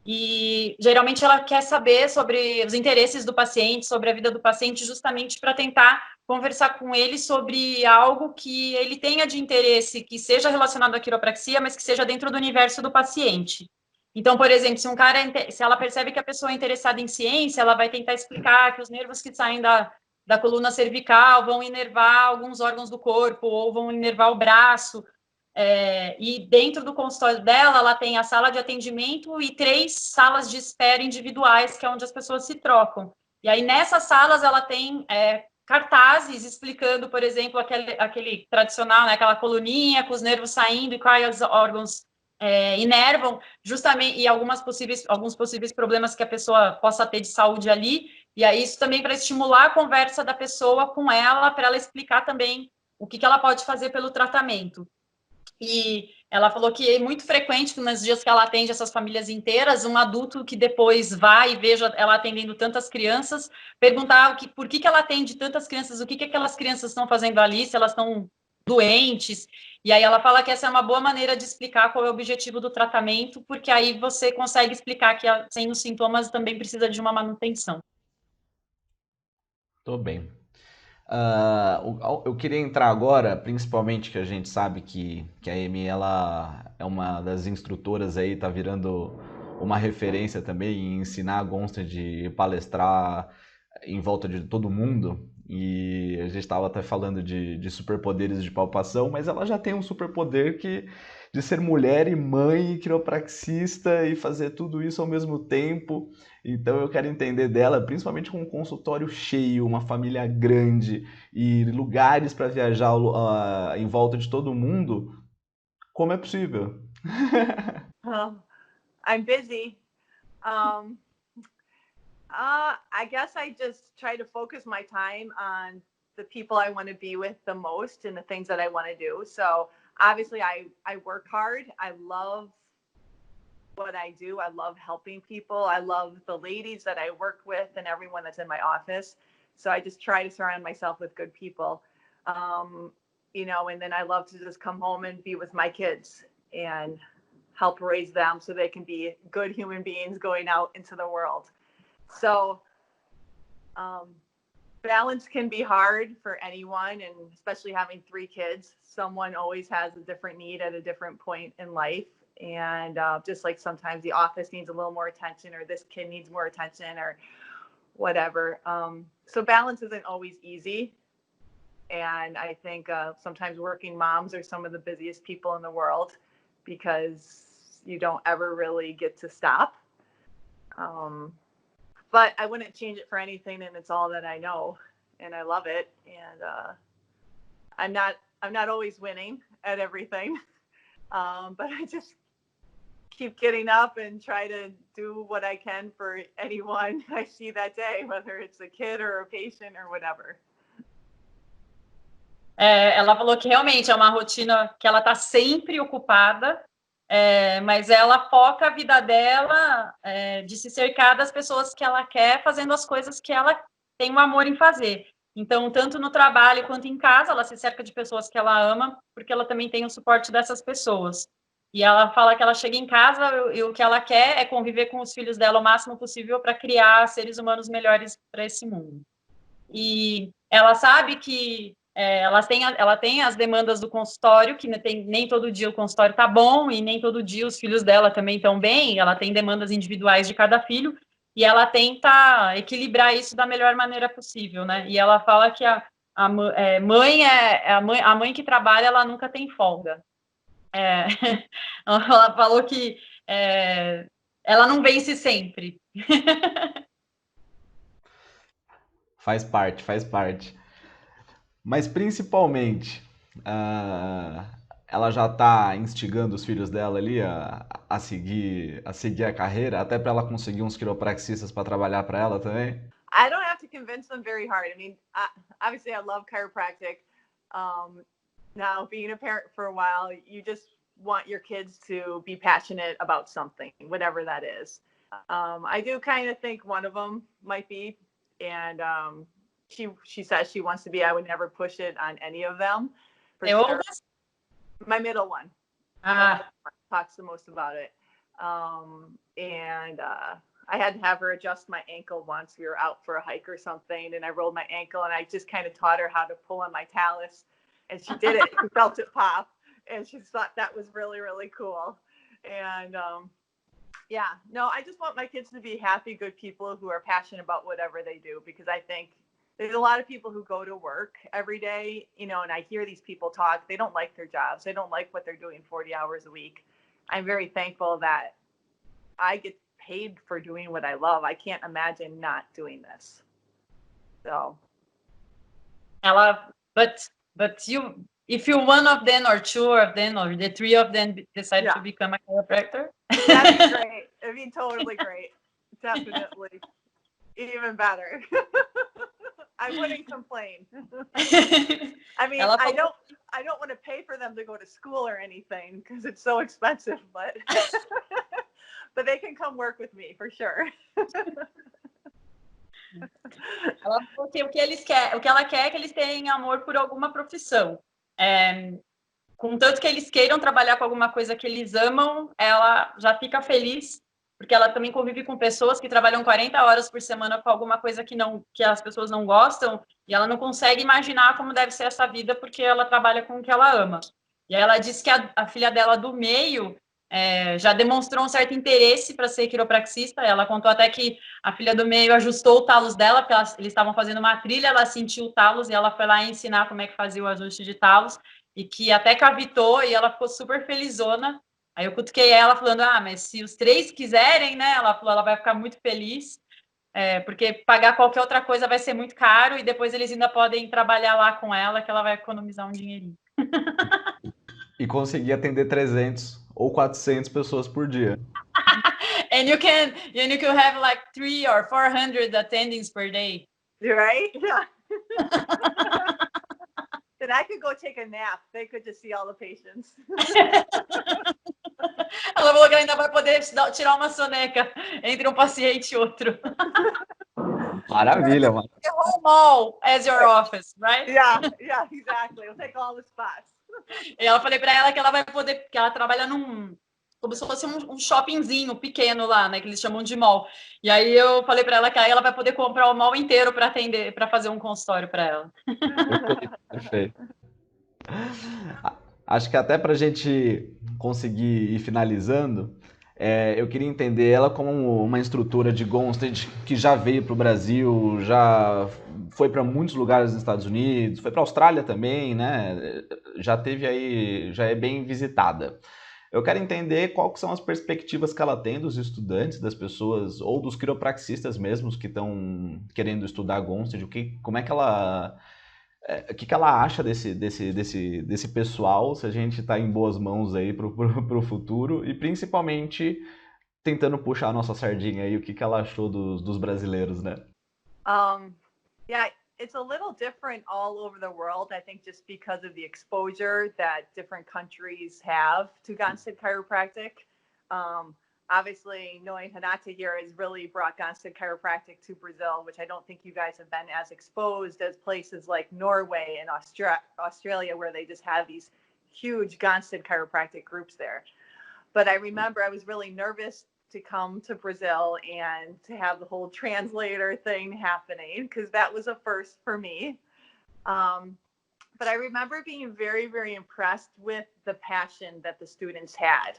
E, geralmente, ela quer saber sobre os interesses do paciente, sobre a vida do paciente, justamente para tentar conversar com ele sobre algo que ele tenha de interesse, que seja relacionado à quiropraxia, mas que seja dentro do universo do paciente. Então, por exemplo, se ela percebe que a pessoa é interessada em ciência, ela vai tentar explicar que os nervos que saem da coluna cervical vão inervar alguns órgãos do corpo, ou vão inervar o braço. E dentro do consultório dela, ela tem a sala de atendimento e 3 salas de espera individuais, que é onde as pessoas se trocam. E aí, nessas salas, ela tem cartazes explicando, por exemplo, aquele tradicional, né, aquela coluninha com os nervos saindo e quais órgãos inervam justamente e alguns possíveis problemas que a pessoa possa ter de saúde ali, e aí isso também para estimular a conversa da pessoa com ela, para ela explicar também o que ela pode fazer pelo tratamento. E ela falou que é muito frequente, nos dias que ela atende essas famílias inteiras, um adulto que depois vai e veja ela atendendo tantas crianças, perguntar por que ela atende tantas crianças, o que aquelas crianças estão fazendo ali, se elas estão doentes. E aí ela fala que essa é uma boa maneira de explicar qual é o objetivo do tratamento, porque aí você consegue explicar que sem os sintomas também precisa de uma manutenção. Tô bem. Eu queria entrar agora, principalmente que a gente sabe que a Amy ela é uma das instrutoras aí, tá virando uma referência também em ensinar, gosta de palestrar em volta de todo mundo. E a gente estava até falando de superpoderes de palpação, mas ela já tem um superpoder de ser mulher e mãe e quiropraxista e fazer tudo isso ao mesmo tempo. Então eu quero entender dela, principalmente com um consultório cheio, uma família grande e lugares para viajar em volta de todo mundo, como é possível? I'm busy. I guess I just try to focus my time on the people I want to be with the most and the things that I want to do. So obviously I work hard. I love what I do. I love helping people. I love the ladies that I work with and everyone that's in my office. So I just try to surround myself with good people. And then I love to just come home and be with my kids and help raise them so they can be good human beings going out into the world. So balance can be hard for anyone, and especially having 3 kids. Someone always has a different need at a different point in life. And just like sometimes the office needs a little more attention, or this kid needs more attention, or whatever. So balance isn't always easy. And I think sometimes working moms are some of the busiest people in the world because you don't ever really get to stop. But I wouldn't change it for anything, and it's all that I know, and I love it. And I'm not always winning at everything, but I just keep getting up and try to do what I can for anyone I see that day, whether it's a kid or a patient or whatever. Ela falou que realmente é uma rotina que ela está sempre ocupada, mas ela foca a vida dela de se cercar das pessoas que ela quer, fazendo as coisas que ela tem um amor em fazer. Então, tanto no trabalho quanto em casa, ela se cerca de pessoas que ela ama, porque ela também tem o suporte dessas pessoas. E ela fala que ela chega em casa e o que ela quer é conviver com os filhos dela o máximo possível para criar seres humanos melhores para esse mundo. E ela sabe que ela tem as demandas do consultório, que nem todo dia o consultório está bom, e nem todo dia os filhos dela também estão bem, ela tem demandas individuais de cada filho, e ela tenta equilibrar isso da melhor maneira possível, né? E ela fala que a mãe que trabalha, ela nunca tem folga. Ela falou que ela não vence sempre. Faz parte. Mas principalmente, ela já está instigando os filhos dela ali a seguir a carreira, até para ela conseguir uns quiropraxistas para trabalhar para ela também? I don't have to convince them very hard. I mean, obviously I love chiropractic. Now, being a parent for a while, you just want your kids to be passionate about something, whatever that is. I do kind of think one of them might be, and she says she wants to be. I would never push it on any of them. For sure. My middle one. Talks the most about it. And I had to have her adjust my ankle once. We were out for a hike or something, and I rolled my ankle, and I just kind of taught her how to pull on my talus, and she did it. She felt it pop, and she thought that was really, really cool. And I just want my kids to be happy, good people who are passionate about whatever they do, because I think there's a lot of people who go to work every day, and I hear these people talk. They don't like their jobs. They don't like what they're doing 40 hours a week. I'm very thankful that I get paid for doing what I love. I can't imagine not doing this. So. But if you one of them or two of them or the three of them decide to become a chiropractor. That'd be great. It'd be totally great. Definitely. Even better. I wouldn't complain. I mean, I don't want to pay for them to go to school or anything because it's so expensive, but but they can come work with me for sure. Ela falou que o que ela quer é que eles tenham amor por alguma profissão. Contanto que eles queiram trabalhar com alguma coisa que eles amam, ela já fica feliz, porque ela também convive com pessoas que trabalham 40 horas por semana com alguma coisa que as pessoas não gostam, e ela não consegue imaginar como deve ser essa vida, porque ela trabalha com o que ela ama. E aí ela disse que a filha dela do meio já demonstrou um certo interesse para ser quiropraxista. Ela contou até que a filha do meio ajustou o talos dela, porque eles estavam fazendo uma trilha, ela sentiu o talos e ela foi lá ensinar como é que fazia o ajuste de talos, e que até cavitou, e ela ficou super felizona. Aí eu cutuquei ela falando, mas se os 3 quiserem, né? Ela falou, ela vai ficar muito feliz, porque pagar qualquer outra coisa vai ser muito caro, e depois eles ainda podem trabalhar lá com ela, que ela vai economizar um dinheirinho. E conseguir atender 300 ou 400 pessoas por dia. And you can have like 300 or 400 attendings per day. Right? Yeah. Then I could go take a nap. They could just see all the patients. Ela falou que ainda vai poder tirar uma soneca entre um paciente e outro. Maravilha, mano. The whole mall as your office, right? Yeah, exactly. We'll take all the spots. E eu falei para ela que ela vai poder, porque ela trabalha como se fosse um shoppingzinho pequeno lá, né, que eles chamam de mall. E aí eu falei para ela que aí ela vai poder comprar o mall inteiro para atender, para fazer um consultório para ela. Perfeito. Acho que até para a gente conseguir ir finalizando, eu queria entender ela como uma instrutora de Gonstead que já veio para o Brasil, já foi para muitos lugares nos Estados Unidos, foi para a Austrália também, né? Já teve aí, já é bem visitada. Eu quero entender quais são as perspectivas que ela tem dos estudantes, das pessoas, ou dos quiropraxistas mesmos que estão querendo estudar Gonstead, como é que ela... O que ela acha desse pessoal, se a gente está em boas mãos aí para o futuro, e principalmente tentando puxar a nossa sardinha aí, o que ela achou dos brasileiros, né? Yeah, it's a little different all over the world, I think, just because of the exposure that different countries have to Gonstead chiropractic. Obviously, knowing Renata here has really brought Gonstead chiropractic to Brazil, which I don't think you guys have been as exposed as places like Norway and Australia, where they just have these huge Gonstead chiropractic groups there. But I remember I was really nervous to come to Brazil and to have the whole translator thing happening, because that was a first for me. But I remember being very, very impressed with the passion that the students had.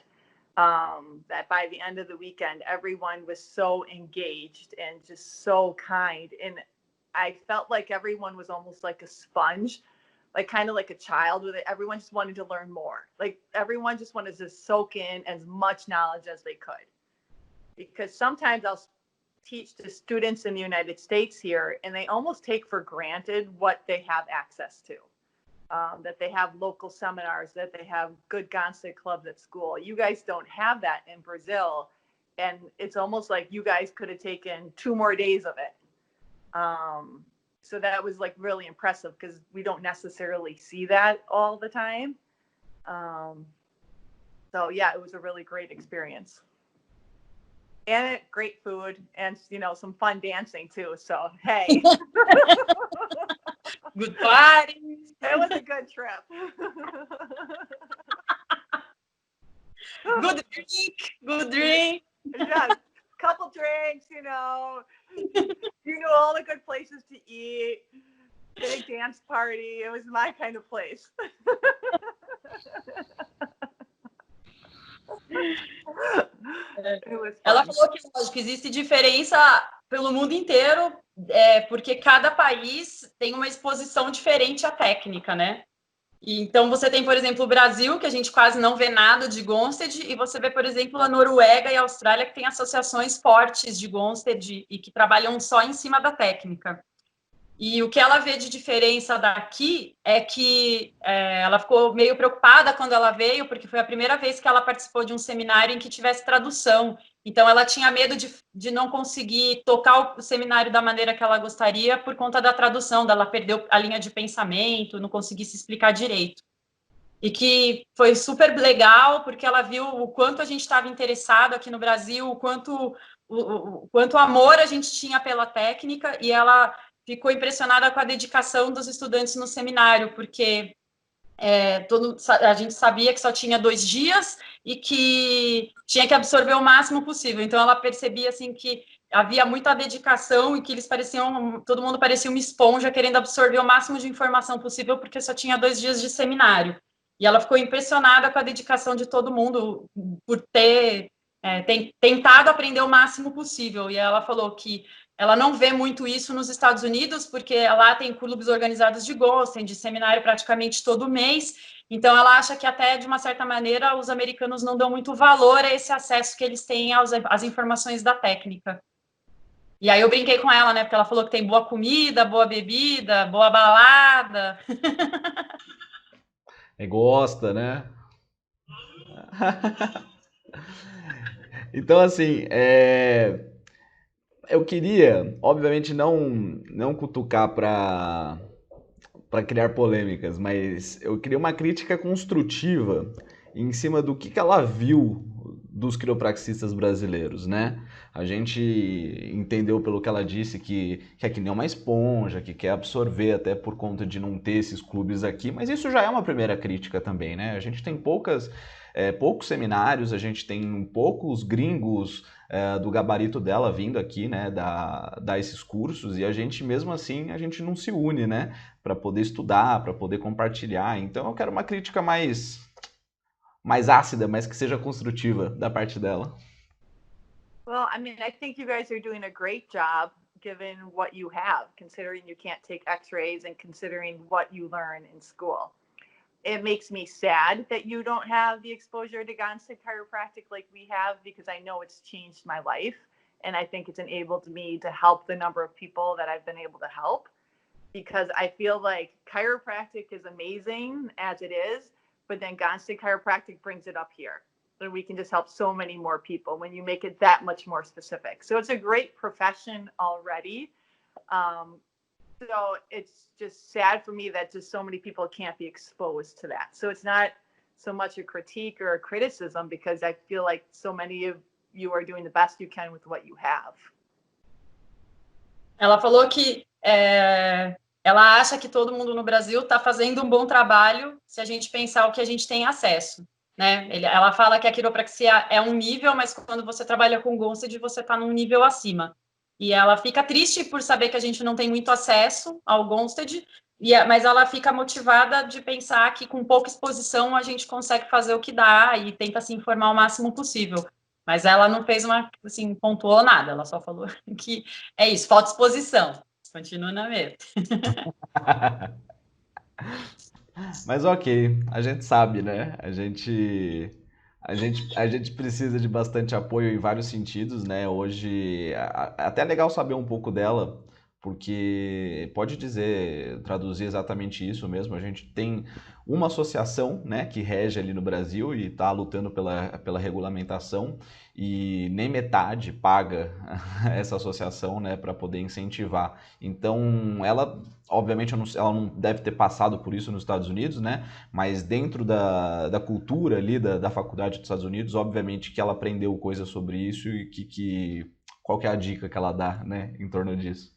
That by the end of the weekend, everyone was so engaged and just so kind. And I felt like everyone was almost like a sponge, like kind of like a child with it. Everyone just wanted to learn more. Like everyone just wanted to soak in as much knowledge as they could. Because sometimes I'll teach to students in the United States here, and they almost take for granted what they have access to. That they have local seminars, that they have good Gonstead clubs at school. You guys don't have that in Brazil, and it's almost like you guys could have taken 2 more days of it. So that was like really impressive, because we don't necessarily see that all the time. So yeah, it was a really great experience. And great food, and some fun dancing too. So hey. Good parties. It was a good trip. Good drink. Yeah, couple drinks, you know all the good places to eat. Big dance party. It was my kind of place. Ela falou que, lógico, existe diferença pelo mundo inteiro, porque cada país tem uma exposição diferente à técnica, né? E então você tem, por exemplo, o Brasil, que a gente quase não vê nada de Gonstead, e você vê, por exemplo, a Noruega e a Austrália, que tem associações fortes de Gonstead e que trabalham só em cima da técnica. E o que ela vê de diferença daqui é que ela ficou meio preocupada quando ela veio, porque foi a primeira vez que ela participou de um seminário em que tivesse tradução. Então, ela tinha medo de não conseguir tocar o seminário da maneira que ela gostaria por conta da tradução, dela perder a linha de pensamento, não conseguir se explicar direito. E que foi super legal, porque ela viu o quanto a gente estava interessado aqui no Brasil, o quanto amor a gente tinha pela técnica, e ela ficou impressionada com a dedicação dos estudantes no seminário, porque a gente sabia que só tinha 2 dias e que tinha que absorver o máximo possível. Então, ela percebia assim que havia muita dedicação e que todo mundo parecia uma esponja querendo absorver o máximo de informação possível, porque só tinha 2 dias de seminário. E ela ficou impressionada com a dedicação de todo mundo por ter tentado aprender o máximo possível. E ela falou que ela não vê muito isso nos Estados Unidos, porque lá tem clubes organizados de Gossen, de seminário praticamente todo mês. Então, ela acha que até, de uma certa maneira, os americanos não dão muito valor a esse acesso que eles têm às informações da técnica. E aí eu brinquei com ela, né? Porque ela falou que tem boa comida, boa bebida, boa balada. Gosta, né? Então, assim, eu queria, obviamente, não cutucar para criar polêmicas, mas eu queria uma crítica construtiva em cima do que ela viu dos quiropraxistas brasileiros, né? A gente entendeu pelo que ela disse que é que nem uma esponja, que quer absorver até por conta de não ter esses clubes aqui, mas isso já é uma primeira crítica também, né? A gente tem poucos seminários, a gente tem poucos gringos do gabarito dela vindo aqui, né, dar esses cursos, e a gente mesmo assim, a gente não se une, né, para poder estudar, para poder compartilhar. Então eu quero uma crítica mais ácida, mas que seja construtiva da parte dela. Well, I mean, I think you guys are doing a great job given what you have, considering you can't take x-rays and considering what you learn in school. It makes me sad that you don't have the exposure to Gonstead chiropractic like we have, because I know it's changed my life. And I think it's enabled me to help the number of people that I've been able to help, because I feel like chiropractic is amazing as it is, but then Gonstead chiropractic brings it up here. And we can just help so many more people when you make it that much more specific. So it's a great profession already. So it's just sad for me that just so many people can't be exposed to that. So it's not so much a critique or a criticism, because I feel like so many of you are doing the best you can with what you have. Ela falou que ela acha que todo mundo no Brasil está fazendo um bom trabalho se a gente pensar o que a gente tem acesso, né? Ela fala que a quiropraxia é um nível, mas quando você trabalha com Gonstead, você está num nível acima. E ela fica triste por saber que a gente não tem muito acesso ao Gonstead, mas ela fica motivada de pensar que com pouca exposição a gente consegue fazer o que dá e tenta se informar o máximo possível. Mas ela não fez pontuou nada, ela só falou que é isso, falta exposição. Continua na mesma. Mas ok, a gente sabe, né? A gente precisa de bastante apoio em vários sentidos, né? Hoje, até é legal saber um pouco dela, porque pode traduzir exatamente isso mesmo. A gente tem uma associação, né, que rege ali no Brasil e está lutando pela regulamentação, e nem metade paga essa associação, né, para poder incentivar. Então, ela, obviamente, ela não deve ter passado por isso nos Estados Unidos, né, mas dentro da cultura ali da faculdade dos Estados Unidos, obviamente que ela aprendeu coisas sobre isso, e qual que é a dica que ela dá, né, em torno disso?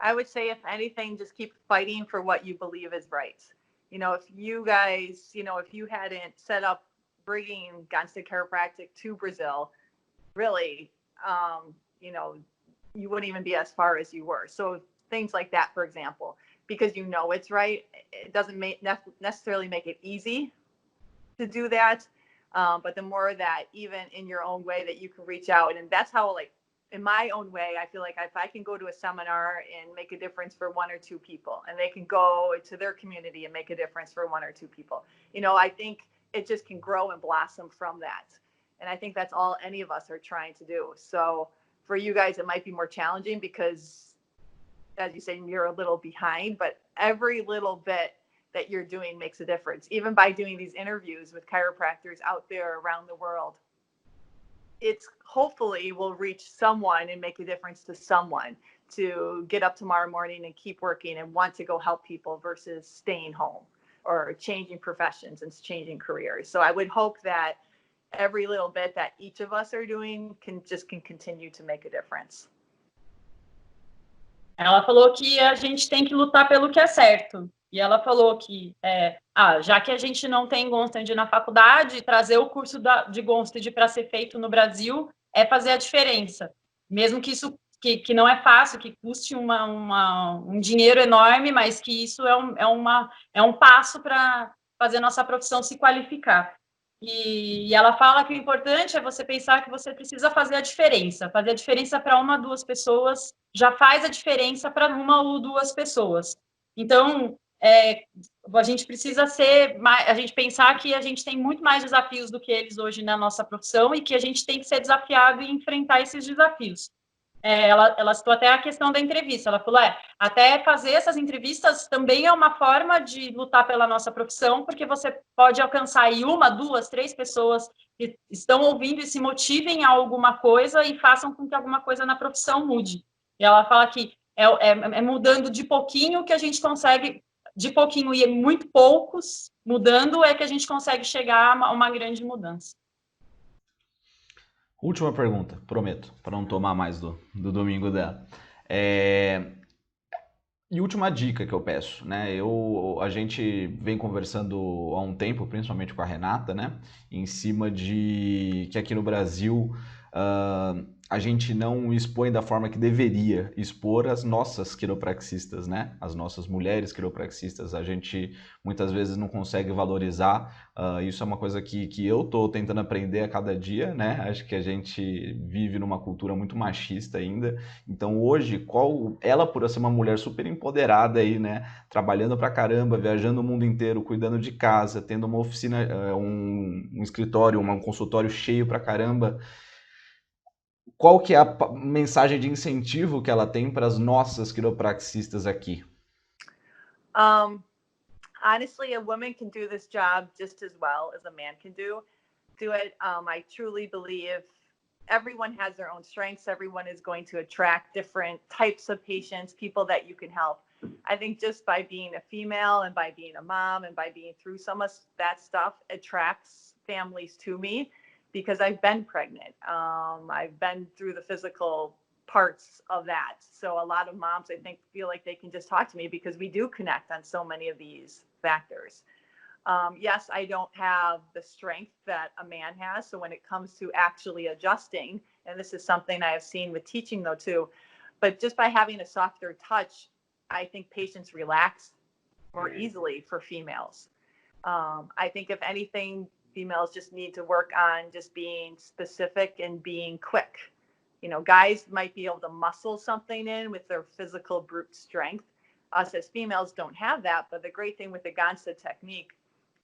I would say, if anything, just keep fighting for what you believe is right. You know, if you guys, if you hadn't set up bringing Gonstead chiropractic to Brazil, really, you wouldn't even be as far as you were. So things like that, for example, because it's right, it doesn't necessarily make it easy to do that. But the more that, even in your own way, that you can reach out, and that's how, like, in my own way, I feel like if I can go to a seminar and make a difference for 1 or 2 people, and they can go to their community and make a difference for 1 or 2 people, I think it just can grow and blossom from that. And I think that's all any of us are trying to do. So for you guys, it might be more challenging because as you say, you're a little behind, but every little bit that you're doing makes a difference. Even by doing these interviews with chiropractors out there around the world, it's hopefully will reach someone and make a difference to someone to get up tomorrow morning and keep working and want to go help people versus staying home or changing professions and changing careers. So I would hope that every little bit that each of us are doing can continue to make a difference. Ela falou que a gente tem que lutar pelo que é certo. E ela falou que, já que a gente não tem Gonstead na faculdade, trazer o curso de Gonstead para ser feito no Brasil é fazer a diferença. Mesmo que isso que não é fácil, que custe um dinheiro enorme, mas que isso é um passo para fazer nossa profissão se qualificar. E ela fala que o importante é você pensar que você precisa fazer a diferença para uma, duas pessoas, já faz a diferença para uma ou duas pessoas. Então, a gente precisa a gente pensar que a gente tem muito mais desafios do que eles hoje na nossa profissão e que a gente tem que ser desafiado e enfrentar esses desafios. Ela citou até a questão da entrevista. Ela falou, até fazer essas entrevistas também é uma forma de lutar pela nossa profissão, porque você pode alcançar aí uma, duas, três pessoas que estão ouvindo e se motivem a alguma coisa e façam com que alguma coisa na profissão mude. E ela fala que é mudando de pouquinho que a gente consegue, de pouquinho e muito poucos mudando, é que a gente consegue chegar a uma grande mudança. Última pergunta, prometo, para não tomar mais do domingo dela. E última dica que eu peço, né? A gente vem conversando há um tempo, principalmente com a Renata, né? Em cima de que aqui no Brasil a gente não expõe da forma que deveria expor as nossas quiropraxistas, né? As nossas mulheres quiropraxistas. A gente muitas vezes não consegue valorizar. Isso é uma coisa que eu estou tentando aprender a cada dia, né? Acho que a gente vive numa cultura muito machista ainda. Então hoje, ela por ser uma mulher super empoderada aí, né? Trabalhando pra caramba, viajando o mundo inteiro, cuidando de casa, tendo uma oficina, um escritório, um consultório cheio pra caramba. Qual que é a mensagem de incentivo que ela tem para as nossas quiropraxistas aqui? Honestly, a woman can do this job just as well as a man can do it. I truly believe everyone has their own strengths. Everyone is going to attract different types of patients, people that you can help. I think just by being a female and by being a mom and by being through some of that stuff attracts families to me. Because I've been pregnant. I've been through the physical parts of that. So a lot of moms, I think, feel like they can just talk to me because we do connect on so many of these factors. Yes, I don't have the strength that a man has. So when it comes to actually adjusting, and this is something I have seen with teaching though too, but just by having a softer touch, I think patients relax more easily for females. I think if anything, females just need to work on just being specific and being quick. You know, guys might be able to muscle something in with their physical brute strength. Us as females don't have that, but the great thing with the Gonstead technique,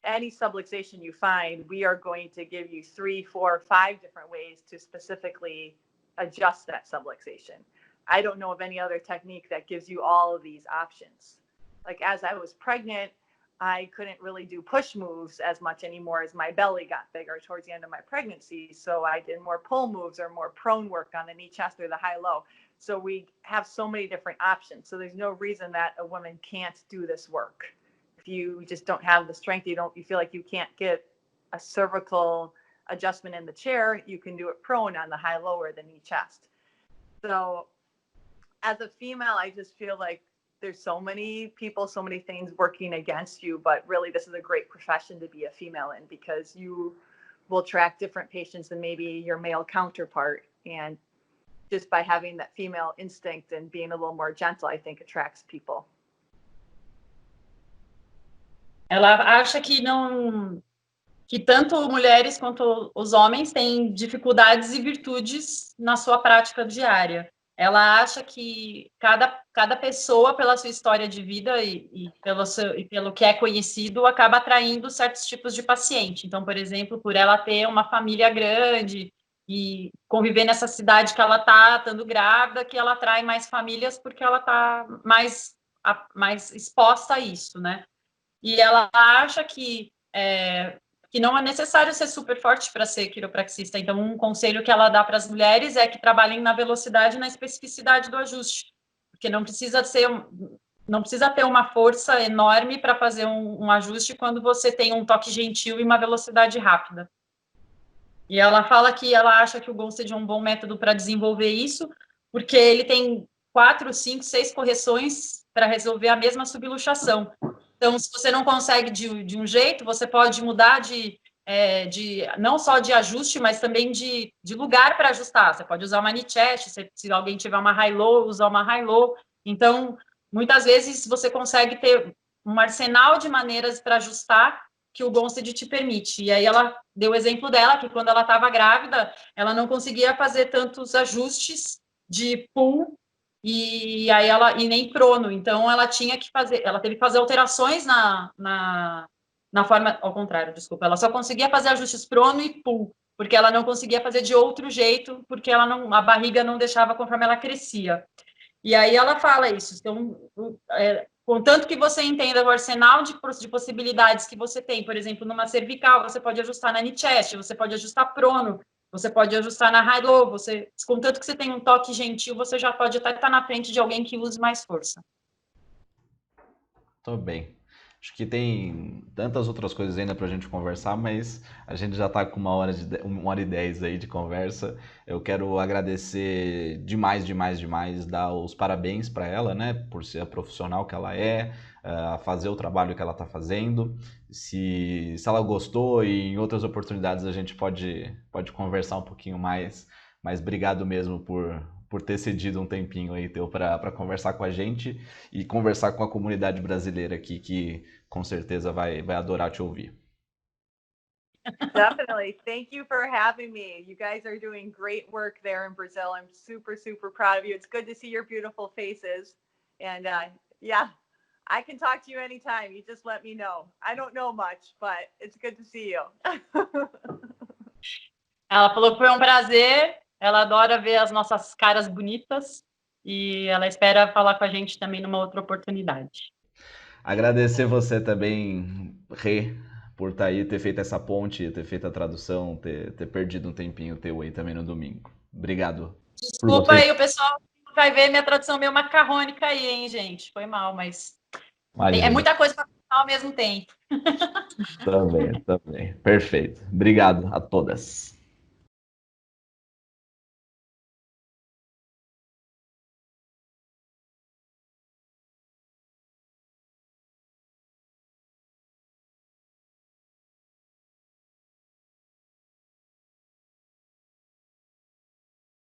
any subluxation you find, we are going to give you 3, 4, 5 different ways to specifically adjust that subluxation. I don't know of any other technique that gives you all of these options. Like as I was pregnant, I couldn't really do push moves as much anymore as my belly got bigger towards the end of my pregnancy. So I did more pull moves or more prone work on the knee chest or the high-low. So we have so many different options. So there's no reason that a woman can't do this work. If you just don't have the strength, you feel like you can't get a cervical adjustment in the chair, you can do it prone on the high-low or the knee chest. So as a female, I just feel like there's so many people, so many things working against you, but really this is a great profession to be a female in because you will attract different patients than maybe your male counterpart. And just by having that female instinct and being a little more gentle, I think attracts people. Ela acha que tanto mulheres quanto os homens têm dificuldades e virtudes na sua prática diária. Ela acha que cada pessoa, pela sua história de vida e pelo que é conhecido, acaba atraindo certos tipos de paciente. Então, por exemplo, por ela ter uma família grande e conviver nessa cidade que ela está, estando grávida, que ela atrai mais famílias porque ela está mais exposta a isso, né? E ela acha que não é necessário ser super forte para ser quiropraxista. Então, um conselho que ela dá para as mulheres é que trabalhem na velocidade e na especificidade do ajuste, porque não precisa ter uma força enorme para fazer um ajuste quando você tem um toque gentil e uma velocidade rápida. E ela fala que ela acha que o Gonstead é um bom método para desenvolver isso, porque ele tem 4, 5, 6 correções para resolver a mesma subluxação. Então, se você não consegue de um jeito, você pode mudar não só de ajuste, mas também de lugar para ajustar. Você pode usar uma knee chest, se alguém tiver uma high-low, usar uma high-low. Então, muitas vezes você consegue ter um arsenal de maneiras para ajustar que o Gonstead te permite. E aí ela deu o exemplo dela, que quando ela estava grávida, ela não conseguia fazer tantos ajustes de pull e nem prono. Então ela teve que fazer alterações na forma, ao contrário, desculpa, ela só conseguia fazer ajustes prono e pull, porque ela não conseguia fazer de outro jeito, porque a barriga não deixava conforme ela crescia. E aí ela fala isso. Então, contanto que você entenda o arsenal de possibilidades que você tem, por exemplo, numa cervical, você pode ajustar na knee chest, você pode ajustar prono, você pode ajustar na high-low, contanto que você tem um toque gentil, você já pode até estar na frente de alguém que use mais força. Tô bem. Acho que tem tantas outras coisas ainda para a gente conversar, mas a gente já está com 1h10 aí de conversa. Eu quero agradecer demais, dar os parabéns para ela, né, por ser a profissional que ela é, fazer o trabalho que ela está fazendo. Se ela gostou e em outras oportunidades a gente pode conversar um pouquinho mais, mas obrigado mesmo por ter cedido um tempinho aí teu para conversar com a gente e conversar com a comunidade brasileira aqui, que com certeza vai adorar te ouvir. Definitely. Thank you for having me. You guys are doing great work there in Brazil. I'm super, super proud of you. It's good to see your beautiful faces. And yeah, I can talk to you anytime. You just let me know. I don't know much, but it's good to see you. Ela falou que foi um prazer. Ela adora ver as nossas caras bonitas e ela espera falar com a gente também numa outra oportunidade. Agradecer você também, Rê, por estar aí, ter feito essa ponte, ter feito a tradução, ter perdido um tempinho teu aí também no domingo. Obrigado. Desculpa aí, o pessoal vai ver minha tradução meio macarrônica aí, hein, gente? Foi mal, mas é muita coisa para falar ao mesmo tempo. Também. Perfeito. Obrigado a todas.